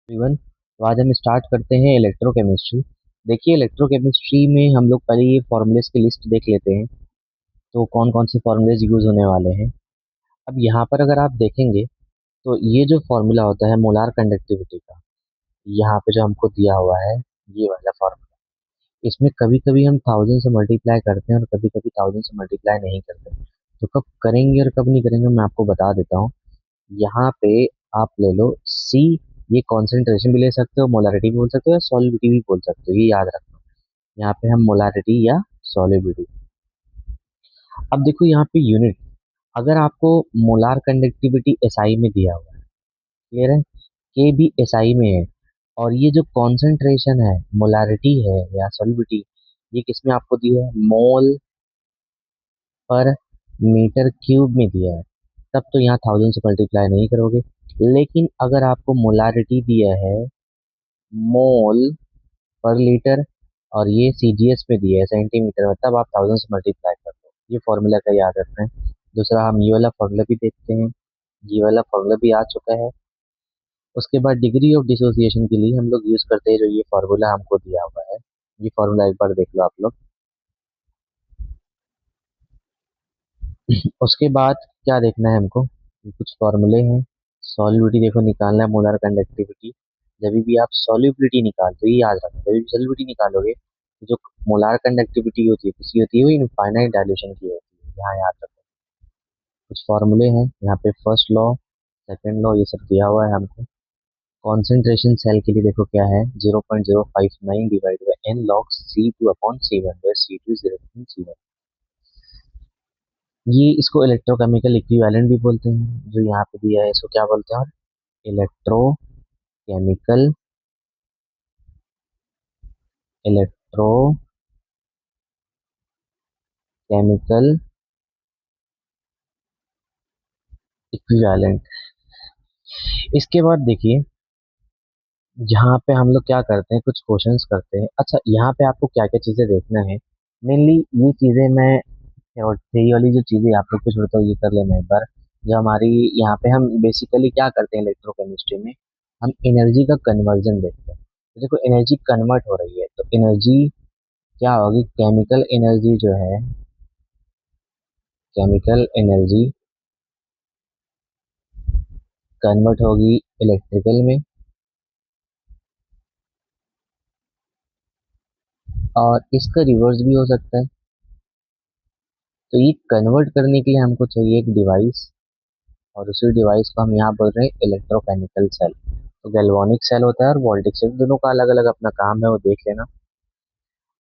Even तो आज हम स्टार्ट करते हैं इलेक्ट्रोकेमिस्ट्री। देखिए, इलेक्ट्रोकेमिस्ट्री में हम लोग पहले ये फॉर्मूलेस की लिस्ट देख लेते हैं। तो कौन कौन से फॉर्मूलेस यूज होने वाले हैं। अब यहाँ पर अगर आप देखेंगे तो ये जो फॉर्मूला होता है मोलार कंडक्टिविटी का, यहाँ पे जो हमको दिया हुआ है ये वाला फॉर्मूला, इसमें कभी कभी हम थाउजेंड से मल्टीप्लाई करते हैं और कभी कभी थाउजेंड से मल्टीप्लाई नहीं करते। तो कब करेंगे और कब नहीं करेंगे मैं आपको बता देता हूँ। यहाँ पे आप ले लो सी, ये कॉन्सेंट्रेशन भी ले सकते हो, मोलारिटी भी बोल सकते हो या सॉल्युबिलिटी भी बोल सकते हो, ये याद रखना। यहाँ पे हम मोलारिटी या सॉल्युबिलिटी। अब देखो यहाँ पे यूनिट, अगर आपको मोलार कंडक्टिविटी एसआई में दिया हुआ है, क्लियर है, के भी एसआई में है, और ये जो कॉन्सेंट्रेशन है, मोलारिटी है या सॉल्युबिलिटी, ये किसमें आपको दिया है, मोल पर मीटर क्यूब में दिया है, तब तो यहाँ थाउजेंड से मल्टीप्लाई नहीं करोगे। लेकिन अगर आपको मोलारिटी दिया है मोल पर लीटर और ये सीजीएस में दिया है सेंटीमीटर में, तब आप थाउजेंड से मल्टीप्लाई कर दो। ये फॉर्मूला का याद रखना है। दूसरा हम ये वाला फॉर्मूला भी देखते हैं, ये वाला फॉर्मूला भी आ चुका है। उसके बाद डिग्री ऑफ डिसोसिएशन के लिए हम लोग यूज करते हैं जो ये फॉर्मूला हमको दिया हुआ है। ये फॉर्मूला एक बार देख लो आप लोग। उसके बाद क्या देखना है हमको, ये कुछ फॉर्मूले हैं। सॉल्युबिलिटी देखो निकालना है, मोलर कंडक्टिविटी। जब भी आप सॉल्युबिलिटी निकालते हो, ये याद रखना, जब भी सॉल्युबिलिटी निकालोगे तो जो मोलार कंडक्टिविटी होती है किसी होती है वो इनफाइनाइट डायल्यूशन की होती है, यहाँ याद रखो। कुछ फॉर्मूले हैं यहाँ पे, फर्स्ट लॉ, सेकंड लॉ, ये सब दिया हुआ है हमको। कॉन्सेंट्रेशन सेल के लिए देखो क्या है, 0.059 divide by N log C2 upon C1, where C2 is C1। ये इसको इलेक्ट्रोकेमिकल इक्विवेलेंट भी बोलते हैं, जो यहाँ पे दिया है इसको क्या बोलते हैं, और इलेक्ट्रोकेमिकल इलेक्ट्रोकेमिकल इक्विवेलेंट। इसके बाद देखिए, जहाँ पे हम लोग क्या करते हैं, कुछ क्वेश्चंस करते हैं। अच्छा, यहाँ पे आपको क्या क्या चीजें देखना है, मेनली ये चीजें मैं, और थ्री वाली जो चीजें आप लोग कुछ बताओ ये कर लेना एक बार। जो हमारी यहाँ पे हम बेसिकली क्या करते हैं इलेक्ट्रोकेमिस्ट्री में, हम एनर्जी का कन्वर्जन देखते हैं। तो देखो एनर्जी कन्वर्ट हो रही है तो एनर्जी क्या होगी, केमिकल एनर्जी जो है, केमिकल एनर्जी कन्वर्ट होगी इलेक्ट्रिकल में, और इसका रिवर्स भी हो सकता है। तो ये कन्वर्ट करने के लिए हमको चाहिए एक डिवाइस, और उसी डिवाइस को हम यहाँ बोल रहे हैं इलेक्ट्रोकेमिकल सेल। तो गैल्वानिक सेल होता है और वोल्टिक सेल, दोनों का अलग अलग अपना काम है, वो देख लेना।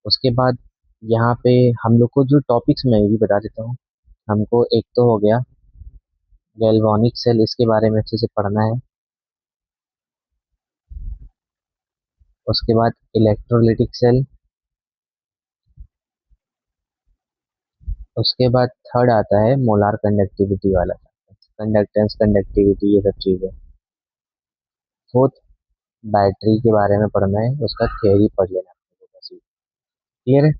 उसके बाद यहाँ पे हम लोग को जो टॉपिक्स मैं ये भी बता देता हूँ। हमको एक तो हो गया गैल्वानिक सेल, इसके बारे में अच्छे से पढ़ना है। उसके बाद इलेक्ट्रोलिटिक सेल। उसके बाद थर्ड आता है मोलार कंडक्टिविटी वाला, कंडक्टेंस कंडक्टिविटी ये सब चीज़ें। फोर्थ बैटरी के बारे में पढ़ना है, उसका थ्योरी पढ़ लेना है। क्लियर है।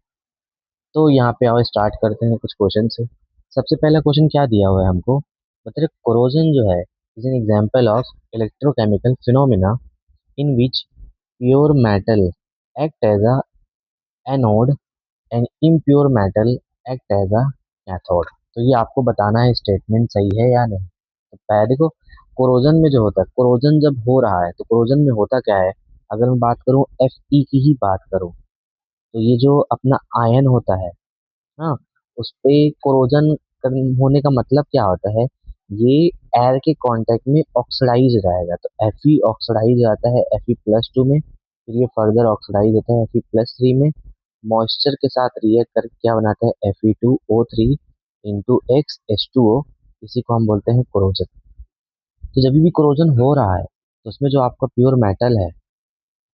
तो यहाँ पे आओ स्टार्ट करते हैं कुछ क्वेश्चन से। सबसे पहला क्वेश्चन क्या दिया हुआ है हमको, मतलब कोरोजन जो है is an example of electrochemical phenomena in which pure metal act as a anode and impure metal act as a cathode. तो ये आपको बताना है स्टेटमेंट सही है या नहीं। तो पहले देखो, कोरोजन में जो होता है, कोरोजन जब हो रहा है तो कोरोजन में होता क्या है, अगर मैं बात करूं Fe की ही बात करूं, तो ये जो अपना आयन होता है, हाँ, उस पे कोरोजन होने का मतलब क्या होता है, ये एयर के कांटेक्ट में ऑक्सीडाइज हो जाएगा। तो Fe ऑक्सीडाइज जाता है Fe+2 में, फिर ये फर्दर ऑक्सीडाइज होता है Fe+3 में, मॉइस्चर के साथ रिएक्ट करके क्या बनाता है Fe2O3 इंटू X H2O, इसी को हम बोलते हैं कोरोजन। तो जब भी कोरोजन हो रहा है तो उसमें जो आपका प्योर मेटल है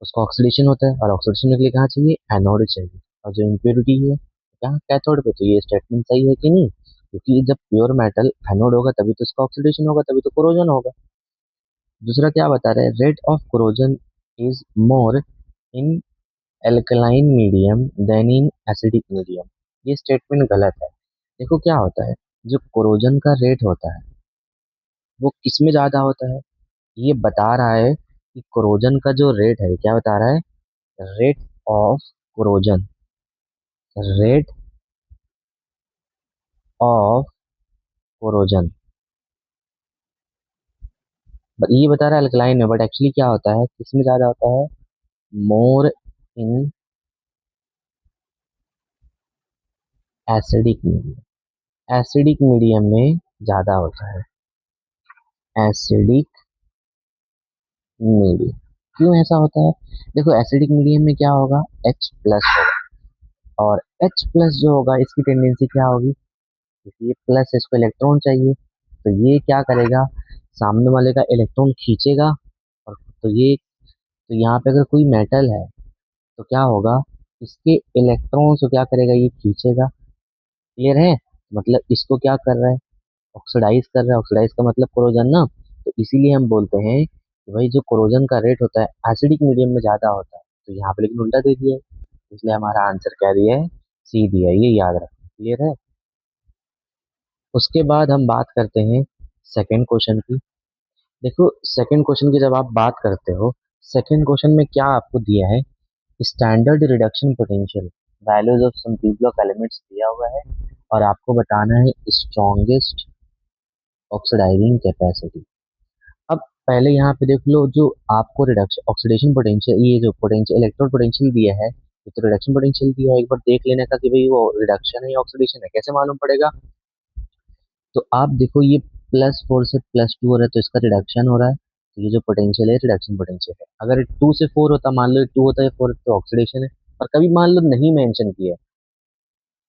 उसका ऑक्सीडेशन होता है, और ऑक्सीडेशन के लिए कहाँ चाहिए, एनोड चाहिए। और जो इम्प्योरिटी है कहाँ, कैथोड पे। तो ये स्टेटमेंट सही है कि नहीं, क्योंकि जब प्योर मेटल एनोड होगा तभी तो इसका ऑक्सीडेशन होगा, तभी तो कोरोजन होगा। दूसरा क्या बता रहे हैं, rate of corrosion is more in alkaline medium than in acidic medium. ये स्टेटमेंट गलत है। देखो क्या होता है, जो कोरोजन का रेट होता है वो किसमें ज्यादा होता है, ये बता रहा है कि कोरोजन का जो रेट है क्या बता रहा है, rate of corrosion, rate of corrosion, ये बता रहा है अल्कलाइन में, बट एक्चुअली क्या होता है, किसमें ज्यादा होता है, more in acidic medium, acidic medium में ज्यादा होता है, एसिडिक मीडियम। क्यों ऐसा होता है, देखो एसिडिक मीडियम में क्या होगा, H प्लस होगा, और H प्लस जो होगा इसकी टेंडेंसी क्या होगी, क्योंकि ये प्लस इसको इलेक्ट्रॉन चाहिए, तो ये क्या करेगा, सामने वाले का इलेक्ट्रॉन खींचेगा, और तो यहाँ पे अगर कोई मेटल है तो क्या होगा, इसके इलेक्ट्रॉन्स को क्या करेगा, ये खींचेगा। क्लियर है, मतलब इसको क्या कर रहा है, ऑक्सीडाइज कर रहा है, ऑक्सीडाइज का मतलब कोरोजन ना, तो इसीलिए हम बोलते हैं कि भाई जो कोरोजन का रेट होता है एसिडिक मीडियम में ज्यादा होता है, तो यहाँ पे लेकिन उल्टा दे दिया है, इसलिए हमारा आंसर क्या दिया है, सी दिया है, ये याद रखना। क्लियर है, उसके बाद हम बात करते हैं सेकंड क्वेश्चन की। देखो सेकंड क्वेश्चन की जब आप बात करते हो, सेकंड क्वेश्चन में क्या आपको दिया है, standard reduction potential, values of some people of elements दिया हुआ है, और आपको बताना है स्ट्रॉन्गेस्ट ऑक्सीडाइजिंग कैपेसिटी। अब पहले यहाँ पे देख लो, जो आपको रिडक्शन ऑक्सीडेशन पोटेंशियल, ये जो पोटेंशियल इलेक्ट्रॉन पोटेंशियल दिया है, ये तो रिडक्शन पोटेंशियल दिया है, एक बार देख लेने का कि भाई वो रिडक्शन है या ऑक्सीडेशन है, कैसे मालूम पड़ेगा, तो आप देखो ये +4 से +2 हो रहा है तो इसका रिडक्शन हो रहा है, तो ये जो पोटेंशियल है रिडक्शन पोटेंशियल है। अगर 2 से 4 होता, मान लो 2 होता है 4 तो ऑक्सीडेशन है, और कभी मान लो नहीं मेंशन किया है,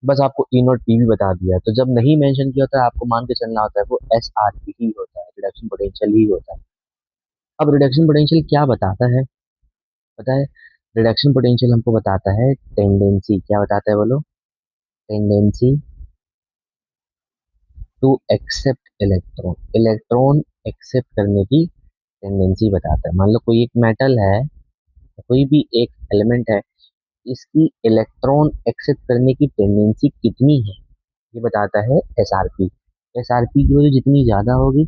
बस आपको ई नॉट पी भी बता दिया है, तो जब नहीं मेंशन किया होता है आपको मान के चलना होता है वो एस आर पी ही होता है, रिडक्शन पोटेंशियल ही होता है। अब रिडक्शन पोटेंशियल क्या बताता है, पता है, रिडक्शन पोटेंशियल हमको बताता है टेंडेंसी, क्या बताता है बोलो, tendency to accept electron, electron accept करने की टेंडेंसी बताता है। मान लो कोई एक मेटल है, कोई भी एक एलिमेंट है, इसकी इलेक्ट्रॉन एक्सेप्ट करने की टेंडेंसी कितनी है, ये बताता है एसआरपी। एसआरपी की वैल्यू जितनी ज्यादा होगी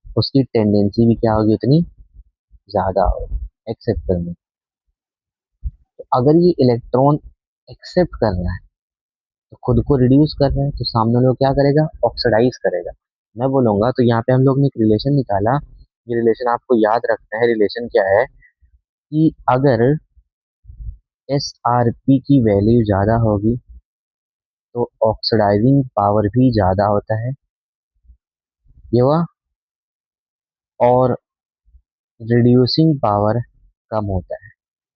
उसकी टेंडेंसी भी क्या होगी, उतनी ज्यादा होगी एक्सेप्ट करने की। तो अगर ये इलेक्ट्रॉन एक्सेप्ट कर रहा है तो खुद को रिड्यूस कर रहा है, तो सामने वाले को क्या करेगा, ऑक्सीडाइज करेगा। मैं बोलूंगा तो यहाँ पे हम लोग ने एक रिलेशन निकाला, ये रिलेशन आपको याद रखना है, रिलेशन क्या है, कि अगर एस आर पी की वैल्यू ज्यादा होगी तो ऑक्सीडाइजिंग पावर भी ज्यादा होता है, ये हुआ, और रिड्यूसिंग पावर कम होता है,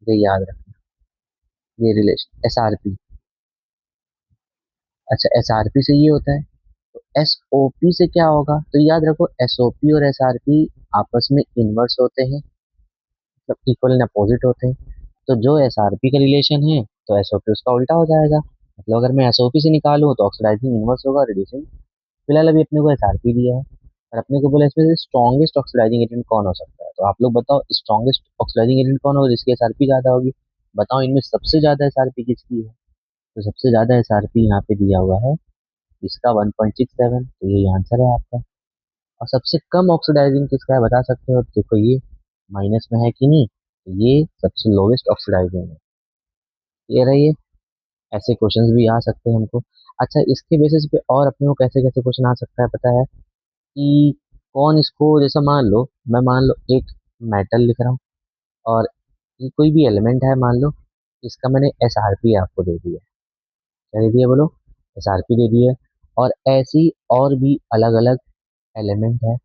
ये याद रखना, ये रिलेशन एस आर पी। अच्छा एस आर पी से ये होता है, तो एस ओ पी से क्या होगा, तो याद रखो एस ओ पी और एस आर पी आपस में इनवर्स होते हैं, मतलब इक्वल एंड अपोजिट होते हैं, तो जो एस आर पी का रिलेशन है तो एस ओ पी उसका उल्टा हो जाएगा, मतलब अगर मैं एस ओ पी से निकालूं तो ऑक्सीडाइजिंग इनवर्स होगा, रिड्यूसिंग। फिलहाल अभी अपने को एसआरपी दिया है, और अपने को बोला इसमें से स्ट्रॉन्गेस्ट ऑक्सीडाइजिंग एजेंट कौन हो सकता है, तो आप लोग बताओ स्ट्रॉन्गेस्ट ऑक्सीडाइजिंग एजेंट कौन होगा जिसकी एसआरपी ज्यादा होगी, बताओ इनमें सबसे ज्यादा एसआरपी किसकी है, तो सबसे ज्यादा एसआरपी यहाँ पे दिया हुआ है इसका 1.67, तो यही आंसर है आपका। और सबसे कम ऑक्सीडाइजिंग किसका है बता सकते हो, देखो ये माइनस में है कि नहीं, तो ये सबसे लोवेस्ट ऑक्सीडाइजिंग है, ये रही, ऐसे क्वेश्चंस भी आ सकते हैं हमको। अच्छा इसके बेसिस पे और अपने को कैसे कैसे क्वेश्चन आ सकता है पता है, कि कौन इसको, जैसा मान लो मैं मान लो एक मेटल लिख रहा हूँ, और ये कोई भी एलिमेंट है मान लो, इसका मैंने एस आर पी आपको दे दिया, क्या दे दिया बोलो, एस आर पी दे दिया, और ऐसी और भी अलग अलग एलिमेंट है।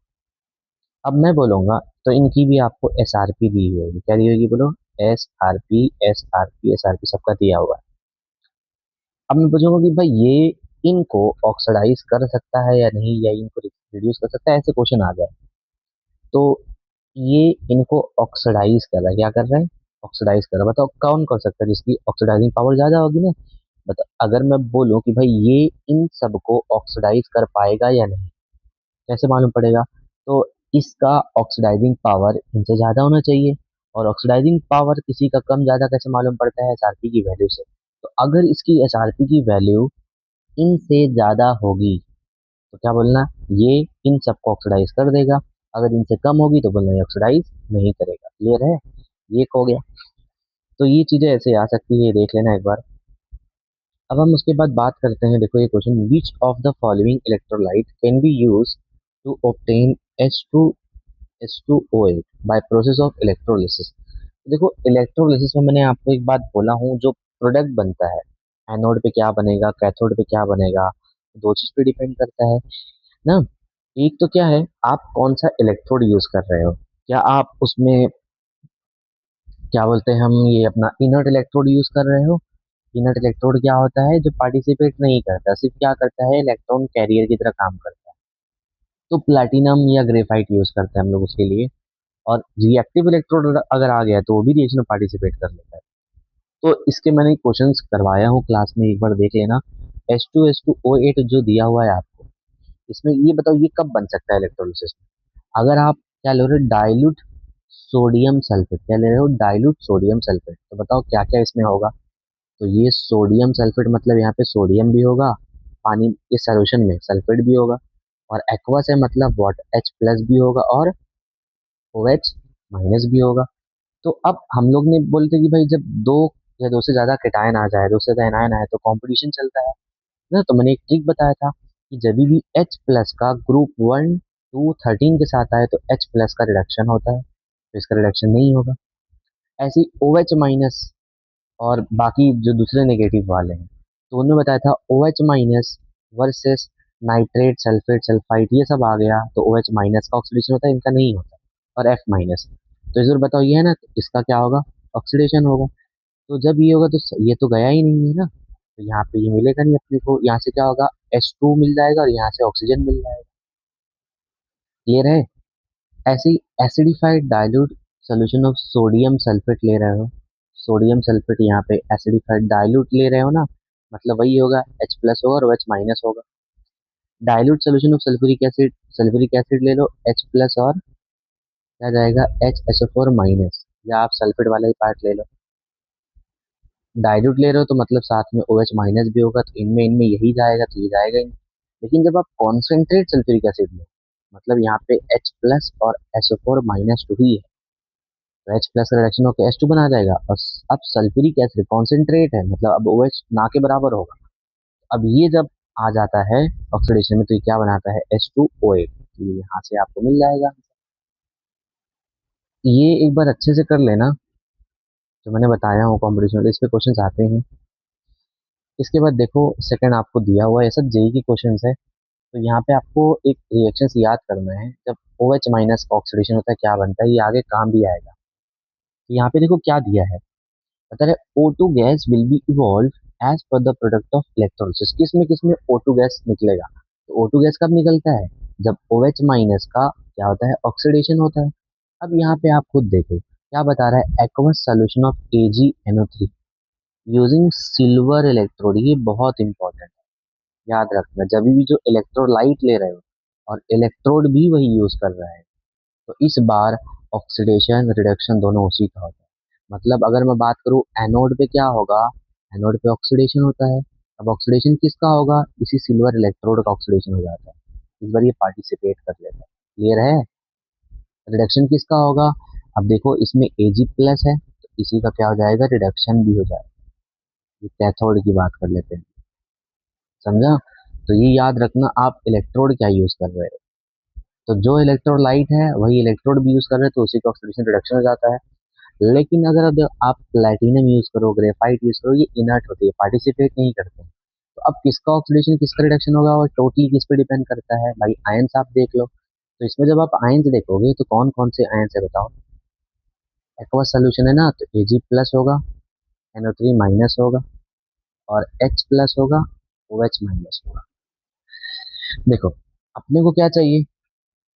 अब मैं बोलूंगा तो इनकी भी आपको एस आर पी दी हुई होगी, क्या दी होगी बोलो, S R P S R P S R P सबका दिया हुआ है। अब मैं पूछूंगा कि भाई ये इनको ऑक्सीडाइज कर सकता है या नहीं, या इनको रिड्यूस कर सकता है, ऐसे क्वेश्चन आ जाए, तो ये इनको ऑक्सीडाइज कर रहा है, क्या कर रहा है, ऑक्सीडाइज कर रहा है, बताओ कौन कर सकता है जिसकी ऑक्सीडाइजिंग पावर ज्यादा होगी ना, बताओ अगर मैं बोलूं कि भाई ये इन सबको ऑक्सीडाइज कर पाएगा या नहीं, कैसे मालूम पड़ेगा, तो इसका ऑक्सीडाइजिंग पावर इनसे ज्यादा होना चाहिए, और ऑक्सीडाइजिंग पावर किसी का कम ज्यादा कैसे मालूम पड़ता है, एसआरपी की वैल्यू से, तो अगर इसकी एसआरपी की वैल्यू इनसे ज्यादा होगी तो क्या बोलना, ये इन सबको ऑक्सीडाइज कर देगा, अगर इनसे कम होगी तो वो नहीं ऑक्सीडाइज नहीं करेगा। क्लियर है? ये एक हो गया। तो ये चीजें ऐसे आ सकती है, देख लेना एक बार। अब हम उसके बाद बात करते हैं, देखो ये question, which of the following electrolyte can be use to obtain H2O8 by process of electrolysis. देखो इलेक्ट्रोलिसिस में मैंने आपको एक बात बोला हूँ, जो प्रोडक्ट बनता है, एनोड पे क्या बनेगा, कैथोड पे क्या बनेगा, दो चीज पे डिपेंड करता है ना। एक तो क्या है, आप कौन सा इलेक्ट्रोड यूज कर रहे हो, क्या आप उसमें क्या बोलते हैं हम, ये अपना इनर्ट इलेक्ट्रोड यूज कर रहे हो। इनर्ट इलेक्ट्रोड क्या होता है, जो पार्टिसिपेट नहीं करता, सिर्फ क्या करता है, इलेक्ट्रॉन कैरियर की तरह काम करता है। तो प्लैटिनम या ग्रेफाइट यूज करते हैं हम लोग उसके लिए। और रिएक्टिव इलेक्ट्रोड अगर आ गया तो वो भी रिएक्शन में पार्टिसिपेट कर लेता है। तो इसके मैंने क्वेश्चंस करवाया हूँ क्लास में, एक बार देख लेना। H2SO8 जो दिया हुआ है आपको, इसमें ये बताओ ये कब बन सकता है इलेक्ट्रोलिसिस में। अगर आप क्या ले रहे हो, डाइल्यूट सोडियम सल्फेट, क्या ले रहे हो, डाइल्यूट सोडियम सल्फेट, तो बताओ क्या क्या इसमें होगा। तो ये सोडियम सल्फेट मतलब यहाँ पे सोडियम भी होगा, पानी के सॉल्यूशन में सल्फेट भी होगा, और एक्वस है मतलब वाटर H प्लस भी होगा, और OH माइनस भी होगा। तो अब हम लोग ने बोलते कि भाई जब दो या दो से ज्यादा केटायन आ जाए, दो से ज्यादा एनायन आए, तो कंपटीशन चलता है ना। तो मैंने एक ट्रिक बताया था कि जब भी H प्लस का ग्रुप 1 2 13 के साथ आए तो H प्लस का रिडक्शन होता है, तो इसका रिडक्शन नहीं होगा। ऐसे ही OH माइनस और बाकी जो दूसरे नेगेटिव वाले हैं, तो उन्होंने बताया था OH minus versus nitrate sulphate sulphide, ये सब आ गया तो OH माइनस का ऑक्सीडेशन होता है, इनका नहीं होता। और F माइनस, तो इस बार बताओ ये है ना, तो इसका क्या होगा, ऑक्सीडेशन होगा। तो जब ये होगा तो ये तो गया ही नहीं है ना, तो यहाँ पे ये मिलेगा नहीं अपने को, यहाँ से क्या होगा, H2 मिल जाएगा और यहाँ से ऑक्सीजन मिल जाएगा। क्लियर है? ऐसे ही acidified dilute solution of sodium sulphate ले रहे हो, सोडियम सल्फेट यहाँ पे एसिडिफाइड डाइल्यूट ले रहे हो ना, मतलब वही होगा, H प्लस होगा और OH माइनस होगा। Dilute solution of sulphuric acid, sulphuric acid ले लो, H प्लस और क्या जाएगा, HSO4 माइनस, या आप सल्फेट वाला ही पार्ट ले लो। डाइल्यूट ले रहे हो तो मतलब साथ में OH माइनस भी होगा, तो इनमें इनमें यही जाएगा तो ये जाएगा ही नहीं। लेकिन जब आप कॉन्सेंट्रेट सल्फ्यूरिक एसिड लो, मतलब यहाँ पे H प्लस और SO4 माइनस टू ही है, तो H प्लस का रिडक्शन होकर H2 बना जाएगा। और अब सल्फ्यूरिक एसिड कॉन्सेंट्रेट है, मतलब अब OH ना के बराबर होगा। अब ये जब आ जाता है ऑक्सीडेशन में, तो ये क्या बनाता है, H2O8, तो ये यहाँ से आपको मिल जाएगा। ये एक बार अच्छे से कर लेना, जो मैंने बताया हूँ कॉम्पिटिशन, इस पे क्वेश्चन आते हैं। इसके बाद देखो सेकंड आपको दिया हुआ है, ये सब जेई की क्वेश्चन है। तो यहाँ पे आपको एक रिएक्शन से याद करना है, जब OH माइनस का ऑक्सीडेशन होता है क्या बनता है, ये आगे काम भी आएगा। तो यहाँ पे देखो क्या दिया है, बता रहे O2 gas will be evolve as per the product of electrolysis. किसमें किसमें O2 गैस निकलेगा, तो O2 गैस कब निकलता है, जब OH माइनस का क्या होता है, ऑक्सीडेशन होता है। अब यहाँ पे आप खुद देखो क्या बता रहा है, aqueous solution of AgNO3 using silver electrode, ये बहुत इंपॉर्टेंट है, याद रखना। जब भी जो इलेक्ट्रोलाइट ले रहे हो और इलेक्ट्रोड भी वही यूज कर रहा है, तो इस बार ऑक्सीडेशन रिडक्शन दोनों उसी का होता है। मतलब अगर मैं बात करूँ एनोड पे क्या होगा, एनोड पे ऑक्सीडेशन होता है। अब ऑक्सीडेशन किसका होगा, इसी सिल्वर इलेक्ट्रोड का ऑक्सीडेशन हो जाता है, इस बार ये पार्टिसिपेट कर लेता है। क्लियर है? रिडक्शन किसका होगा, अब देखो इसमें Ag प्लस है, तो इसी का क्या हो जाएगा, रिडक्शन भी हो जाएगा। ये कैथोड की बात कर लेते हैं, समझा। तो ये याद रखना, आप इलेक्ट्रोड क्या यूज कर रहे हो, तो जो इलेक्ट्रोड लाइट है वही इलेक्ट्रोड भी यूज कर रहे हैं, तो उसी का ऑक्सीडेशन रिडक्शन हो जाता है। लेकिन अगर अब आप प्लेटिनम यूज करो, ग्रेफाइट यूज करो, ये इनर्ट होती है, पार्टिसिपेट नहीं करते हैं। तो अब किसका ऑक्सीडेशन किसका रिडक्शन होगा, और टोटली किस पे डिपेंड करता है भाई, आयंस आप देख लो। तो इसमें जब आप आयंस देखोगे तो कौन कौन से आयंस है बताओ। एक्वस सोल्यूशन है ना, तो Ag प्लस होगा, NO3 माइनस होगा, और H प्लस होगा, OH माइनस होगा। देखो अपने को क्या चाहिए,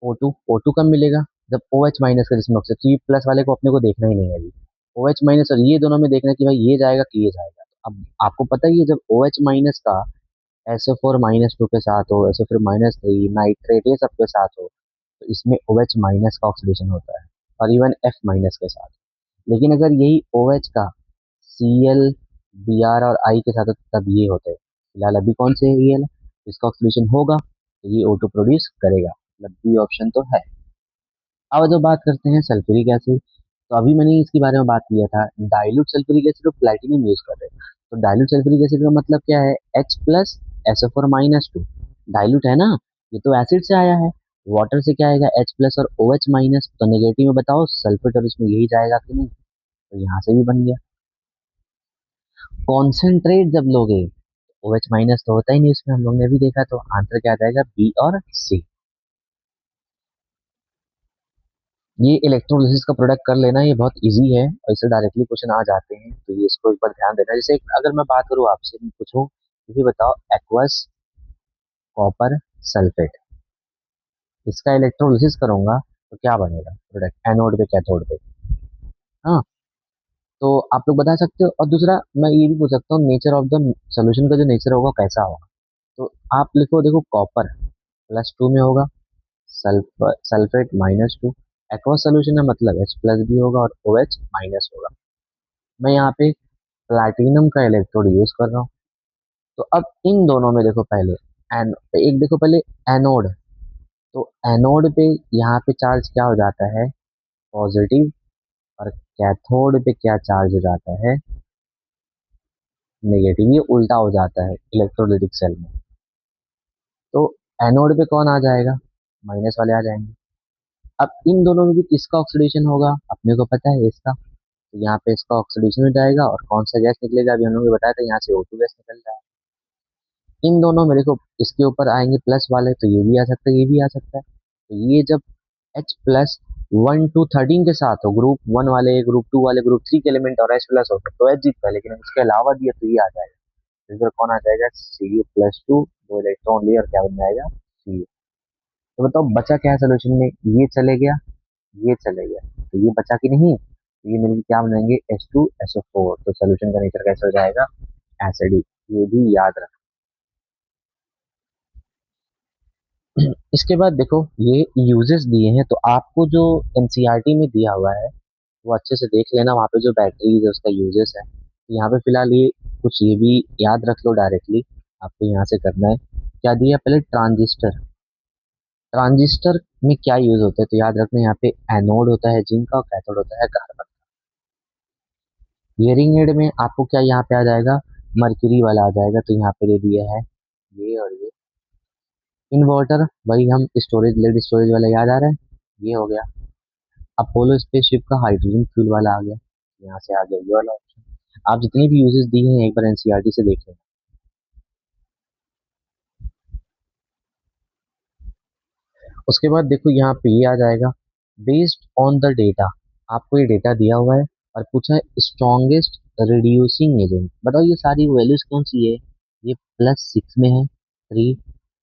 O2 कब मिलेगा, जब OH माइनस का जिसमें ऑक्सीजन, तो ये प्लस वाले को अपने को देखना ही नहीं है अभी। OH माइनस और ये दोनों में देखना है कि भाई ये जाएगा कि ये जाएगा। अब आपको पता ही है, जब OH माइनस का SO4 - 2 के साथ हो, SO4 - 3 नाइट्रेट ये सब के साथ हो, तो इसमें OH माइनस का ऑक्सीडेशन होता है, और इवन F माइनस के साथ। लेकिन अगर यही OH का Cl Br और I के साथ हो, तब ये होते हैं। फिलहाल अभी कौन से है, ये इसका ऑक्सीडेशन होगा, तो ये O2 प्रोड्यूस करेगा, मतलब बी ऑप्शन तो है। अब जो बात करते हैं सल्फ्यूरिक एसिड, तो अभी मैंने इसके बारे में बात किया था, डाइल्यूट सल्फ्यूरिक एसिड और प्लैटिनम यूज कर रहे हैं। तो डाइल्यूट सल्फ्यूरिक एसिड का मतलब क्या है, H प्लस SO4 - 2। डाइल्यूट है ना, ये तो एसिड से आया है। वाटर से क्या आएगा, H प्लस और OH माइनस, तो नेगेटिव में बताओ सल्फेट और इसमें यही जाएगा कि नहीं, तो यहाँ से भी बन गया। कॉन्सेंट्रेट जब लोगे, OH माइनस तो होता ही नहीं उसमें, हम लोग ने भी देखा, तो आंसर क्या आ जाएगा, बी और सी। ये इलेक्ट्रोलिसिस का प्रोडक्ट कर लेना, ये बहुत इजी है और इससे डायरेक्टली क्वेश्चन आ जाते हैं, तो ये इसको एक बार ध्यान देना। जैसे अगर मैं बात करूँ आपसे, मैं पूछूं ये बताओ, एक्वस कॉपर सल्फेट, इसका इलेक्ट्रोलिसिस करूंगा तो क्या बनेगा प्रोडक्ट, एनोड पे कैथोड पे। हाँ, तो आप लोग बता सकते हो। और दूसरा मैं ये भी पूछ सकता हूँ, नेचर ऑफ द सोल्यूशन का जो नेचर होगा कैसा होगा। तो आप लिखो, देखो कॉपर +2 में होगा, सल्फर सल्फेट -2। एक्वस सोल्यूशन है मतलब H प्लस भी होगा और OH माइनस होगा। मैं यहाँ पे प्लैटिनम का इलेक्ट्रोड यूज कर रहा हूँ। तो अब इन दोनों में देखो पहले, एन एक देखो पहले एनोड, तो एनोड पे यहाँ पे चार्ज क्या हो जाता है, पॉजिटिव, और कैथोड पे क्या चार्ज हो जाता है, नेगेटिव। ये उल्टा हो जाता है इलेक्ट्रोलिटिक सेल में। तो एनोड पे कौन आ जाएगा, माइनस वाले आ जाएंगे। अब इन दोनों में भी किसका ऑक्सीडेशन होगा, अपने को पता है इसका, तो यहाँ पे इसका ऑक्सीडेशन हो जाएगा और कौन सा गैस निकलेगा, अभी हम लोगों ने बताया था, यहाँ से O2 गैस निकल रहा है। इन दोनों में देखो, इसके ऊपर आएंगे प्लस वाले, तो ये भी आ सकता है, ये भी आ सकता है। तो ये जब H प्लस 1 to 13 के साथ हो, ग्रुप 1 वाले, ग्रुप 2 वाले, ग्रुप 3 के एलिमेंट और H प्लस हो, तो H जीतता है। लेकिन इसके अलावा दिए तो ये आ जाएगा, तो इधर कौन आ जाएगा, Cu+2, 2 इलेक्ट्रॉन लिए और क्या बन जाएगा, Cu। तो बताओ बचा क्या है सोल्यूशन में, ये चले गया, ये चले गया, तो ये बचा कि नहीं, तो ये मिलकर क्या बनाएंगे, H2SO4। तो सोल्यूशन का नेचर कैसे हो जाएगा, एसिडिक। ये भी याद रखना। इसके बाद देखो, ये यूजेस दिए हैं, तो आपको जो एनसीईआरटी में दिया हुआ है वो अच्छे से देख लेना, वहाँ पे जो बैटरीज है उसका यूजेस है। तो यहाँ पे फिलहाल ये कुछ ये भी याद रख लो, डायरेक्टली आपको यहाँ से करना है। क्या दिया पहले, ट्रांजिस्टर। ट्रांजिस्टर में क्या यूज होता है, तो याद रखना, यहाँ पे एनोड होता है जिंक का और कैथोड होता है कार्बन। हियरिंग एड में आपको क्या यहाँ पे आ जाएगा, मर्क्यूरी वाला आ जाएगा, तो यहाँ पे दे दिया है ये और ये। इन्वर्टर, वही हम स्टोरेज, लेड स्टोरेज वाला याद आ रहा है, ये हो गया। अपोलो स्पेसशिप का हाइड्रोजन फ्यूल वाला आ गया, यहाँ से आ गया ये वाला ऑप्शन। आप जितने भी यूजेस दिए हैं एक बार एनसीईआरटी से देख लें। उसके बाद देखो यहाँ पे ये आ जाएगा, बेस्ड ऑन द डेटा, आपको ये डेटा दिया हुआ है और पूछा है स्ट्रॉन्गेस्ट रिड्यूसिंग एजेंट, बताओ ये सारी वैल्यूज कौन सी है, ये +6 में है 3,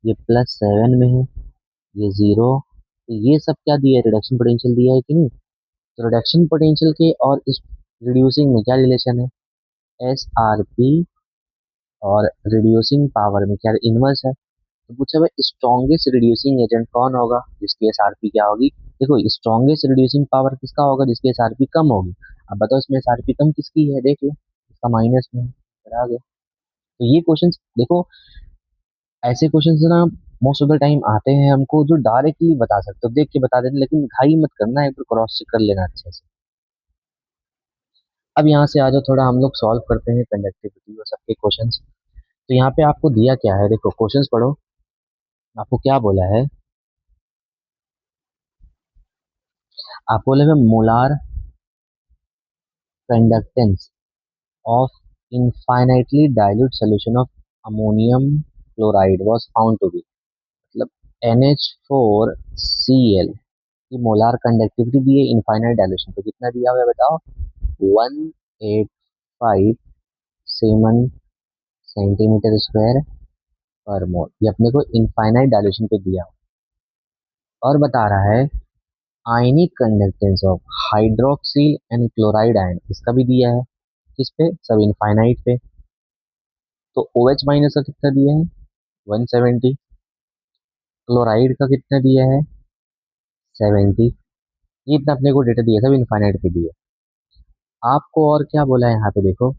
ये +7 में है, ये 0, तो ये सब क्या दिया है, रिडक्शन पोटेंशियल दिया है कि नहीं। तो रिडक्शन पोटेंशियल के और इस रिड्यूसिंग में क्या रिलेशन है, SRP, और रिड्यूसिंग पावर में क्या इनवर्स है। तो पूछा भाई स्ट्रॉन्गेस्ट रिड्यूसिंग एजेंट कौन होगा, जिसकी एसआरपी क्या होगी। देखो स्ट्रॉन्गेस्ट रिड्यूसिंग पावर किसका होगा, जिसकी एसआरपी कम होगी। अब बताओ इसमें एसआरपी कम किसकी है, देख लो, इसका माइनस में है, फिर आ गया। तो ये क्वेश्चंस देखो, ऐसे क्वेश्चंस ना मोस्ट ऑफ द टाइम आते हैं हमको, जो डायरेक्टली बता सकते हो, देख के बता देते, लेकिन घाई मत करना, एक बार क्रॉस चेक कर लेना अच्छे से। अब यहाँ से आ जाओ, थोड़ा हम लोग सॉल्व करते हैं कंडक्टिविटी और सबके क्वेश्चंस। तो यहाँ पे आपको दिया क्या है, देखो क्वेश्चंस पढ़ो, आपको क्या बोला है, आपको बोला है molar conductance of infinitely dilute solution of ammonium chloride was found to be, मतलब NH4Cl की मोलार कंडक्टिविटी दी है इनफाइनाइट डायल्यूशन पे, कितना दिया हुआ है बताओ, 185 सेंटीमीटर स्क्वायर पर मोल, ये अपने को इनफाइनाइट डायल्यूशन पे दिया हुआ। और बता रहा है ionic conductance of hydroxyl and chloride ion, इसका भी दिया है, किस पे, सब इनफाइनाइट पे। तो OH माइनस का कितना दिया है, 170, क्लोराइड का कितना दिया है, 70। ये इतना अपने को डेटा दिया था, इनफाइनाइट पे दिया। आपको और क्या बोला है यहाँ पे देखो,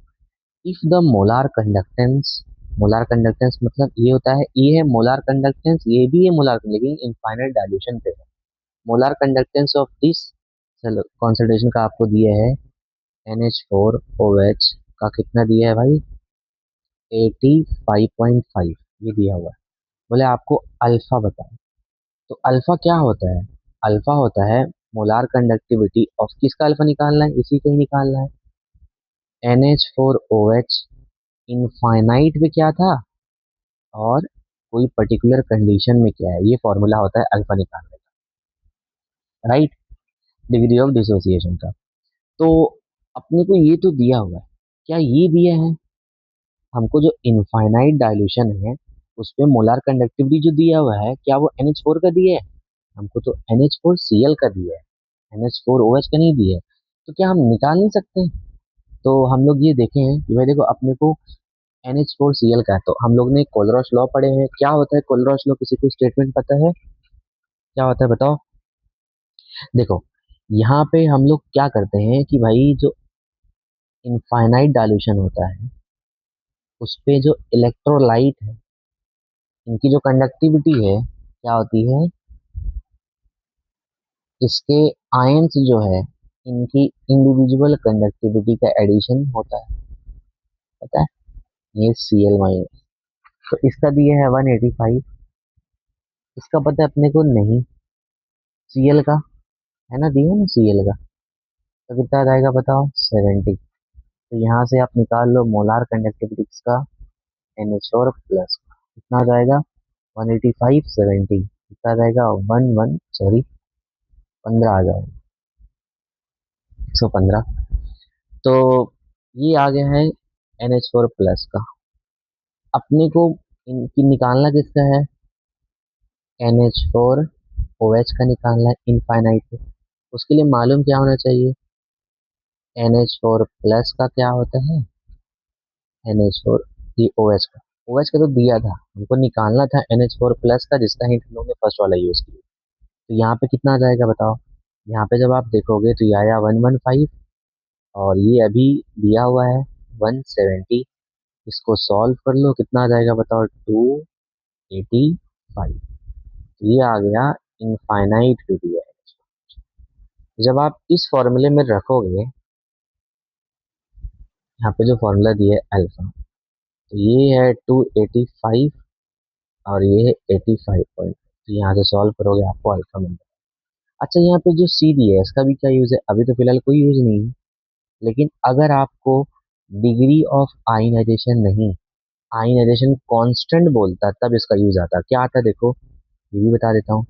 if the molar conductance, molar conductance मतलब ये होता है, ये है मोलार कंडक्टेंस, ये भी है मोलार, लेकिन इनफाइनाइट डायल्यूशन पे है। Molar conductance of this concentration का आपको दिया है NH4OH का कितना दिया है भाई, 85.5 ये दिया हुआ है। बोले आपको अल्फा बताओ, तो अल्फा क्या होता है, अल्फा होता है मोलार कंडक्टिविटी ऑफ, किसका अल्फा निकालना है, इसी का ही निकालना है। NH4OH इनफाइनाइट में क्या था और कोई पर्टिकुलर कंडीशन में क्या है, ये फॉर्मूला होता है अल्फा निकालने का, राइट, डिग्री ऑफ डिसोसिएशन का। तो अपने को ये तो दिया हुआ है, क्या ये दिया है हमको जो इनफाइनाइट डाइल्यूशन है उसमें मोलार कंडक्टिविटी जो दिया हुआ है, क्या वो NH4 का दिया है, हमको तो NH4Cl का दिया है, NH4OH का नहीं दिया है। तो क्या हम निकाल नहीं सकते? तो हम लोग ये देखे हैं कि भाई देखो अपने को NH4Cl का है, तो हम लोग ने कोलरॉस लॉ पढ़े हैं, क्या होता है कोलरॉस लॉ, किसी को स्टेटमेंट पता है क्या होता है बताओ। देखो यहाँ पे हम लोग क्या करते हैं कि भाई जो इनफाइनाइट डाइल्यूशन होता है उस पे जो इलेक्ट्रोलाइट है इनकी जो कंडक्टिविटी है क्या होती है, इसके आयंस जो है इनकी इंडिविजुअल कंडक्टिविटी का एडिशन होता है, पता है, ये Cl माइनस। तो इसका दिया है 185, इसका पता है अपने को नहीं, Cl का है ना, दिया ना Cl का, तो कितना आ जाएगा बताओ 70। तो यहाँ से आप निकाल लो मोलार कंडक्टिविटी का NH4 प्लस कितना आ जाएगा 185 70, कितना आ जाएगा 15 आ जाएगा 115। तो ये आ गया है NH4 प्लस का। अपने को इनकी निकालना किसका है, NH4OH का निकालना है इनफाइनाइट में। उसके लिए मालूम क्या होना चाहिए, NH4 प्लस का क्या होता है, NH4 ये OH का, OH का तो दिया था, हमको निकालना था NH4 प्लस का जिसका हिंट हम लोग ने फर्स्ट वाला यूज किया। तो यहाँ पे कितना आ जाएगा बताओ, यहाँ पे जब आप देखोगे तो ये आया 115 और ये अभी दिया हुआ है 170। इसको सॉल्व कर लो कितना आ जाएगा बताओ 285। ये आ गया इनफाइनाइट पे दिया है। जब आप इस फॉर्मूले में रखोगे, यहाँ पे जो फॉर्मूला दिया है अल्फा, तो ये है 285 और ये है 85 पॉइंट, तो यहाँ से सॉल्व करोगे आपको अल्फा मिल जाएगा। अच्छा यहाँ पे जो सी दिया है इसका भी क्या यूज है, अभी तो फिलहाल कोई यूज नहीं है, लेकिन अगर आपको डिग्री ऑफ आयनाइजेशन नहीं, आयनाइजेशन कांस्टेंट बोलता तब इसका यूज आता, क्या आता है देखो, ये भी बता देता हूँ।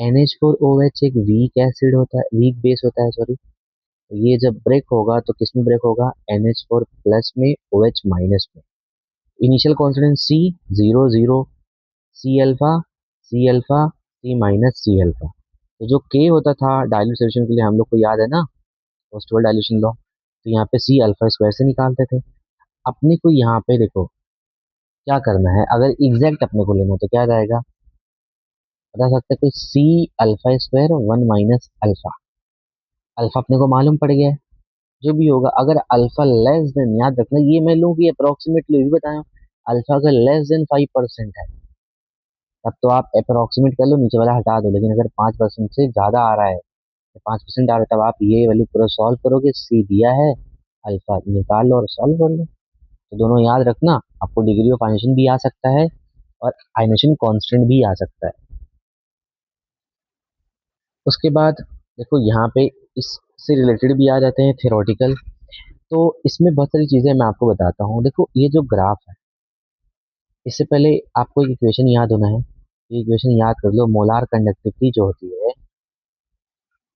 NH4OH एक वीक एसिड होता है, वीक बेस होता है सॉरी। तो ये जब ब्रेक होगा तो किस में ब्रेक होगा, NH4 प्लस में OH माइनस में। Initial constant C 0 0, C alpha, तो जो K होता था डाइल्यूशन के लिए हम लोग को याद है ना, पोस्टुरल डाइल्यूशन लॉ, तो यहाँ पे C अल्फा स्क्वायर से निकालते थे। अपने को यहाँ पे देखो क्या करना है, अगर एग्जैक्ट अपने को लेना है तो क्या जाएगा, बता सकते हैं कि C अल्फा स्क्वायर 1 - अल्फा अपने को मालूम पड़ गया है। जो भी होगा अगर अल्फा लेस देन, याद रखना ये मैं लूँ कि अप्रोक्सीमेटली भी बताया, अल्फा अगर लेस देन 5% है तब तो आप अप्रोक्सीमेट कर लो, नीचे वाला हटा दो, लेकिन अगर 5% से ज्यादा आ रहा है, 5% आ रहा है, तब आप ये वैल्यू पूरा सॉल्व करोगे, सी दिया है अल्फा निकाल लो और सॉल्व कर लो। तो दोनों याद रखना, आपको डिग्री ऑफ आयनेशन भी आ सकता है और आयनेशन कांस्टेंट भी आ सकता है। उसके बाद देखो यहाँ पे इससे रिलेटेड भी आ जाते हैं थ्योरेटिकल, तो इसमें बहुत सारी चीजें मैं आपको बताता हूँ। देखो ये जो ग्राफ है, इससे पहले आपको एक इक्वेशन याद होना है, ये इक्वेशन याद कर लो, मोलार कंडक्टिविटी जो होती है,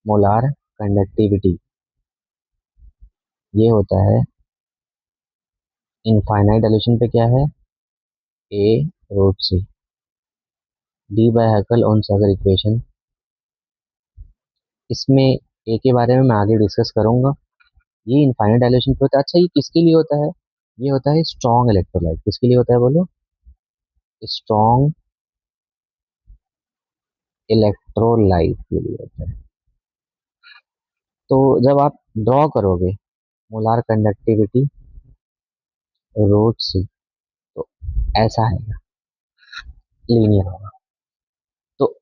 मोलार कंडक्टिविटी ये होता है इनफाइनाइट डाइल्यूशन पे क्या है, A√C, Debye Huckel Onsager equation. इसमें ए के बारे में मैं आगे डिस्कस करूंगा। ये इनफाइनाइट डाइल्यूशन पे होता है। अच्छा ये किसके लिए होता है, ये होता है स्ट्रॉन्ग इलेक्ट्रोलाइट, किसके लिए होता है बोलो, स्ट्रॉन्ग इलेक्ट्रोलाइट के लिए होता है। तो जब आप ड्रॉ करोगे मोलार कंडक्टिविटी √C, तो ऐसा है, लीनियर होगा। तो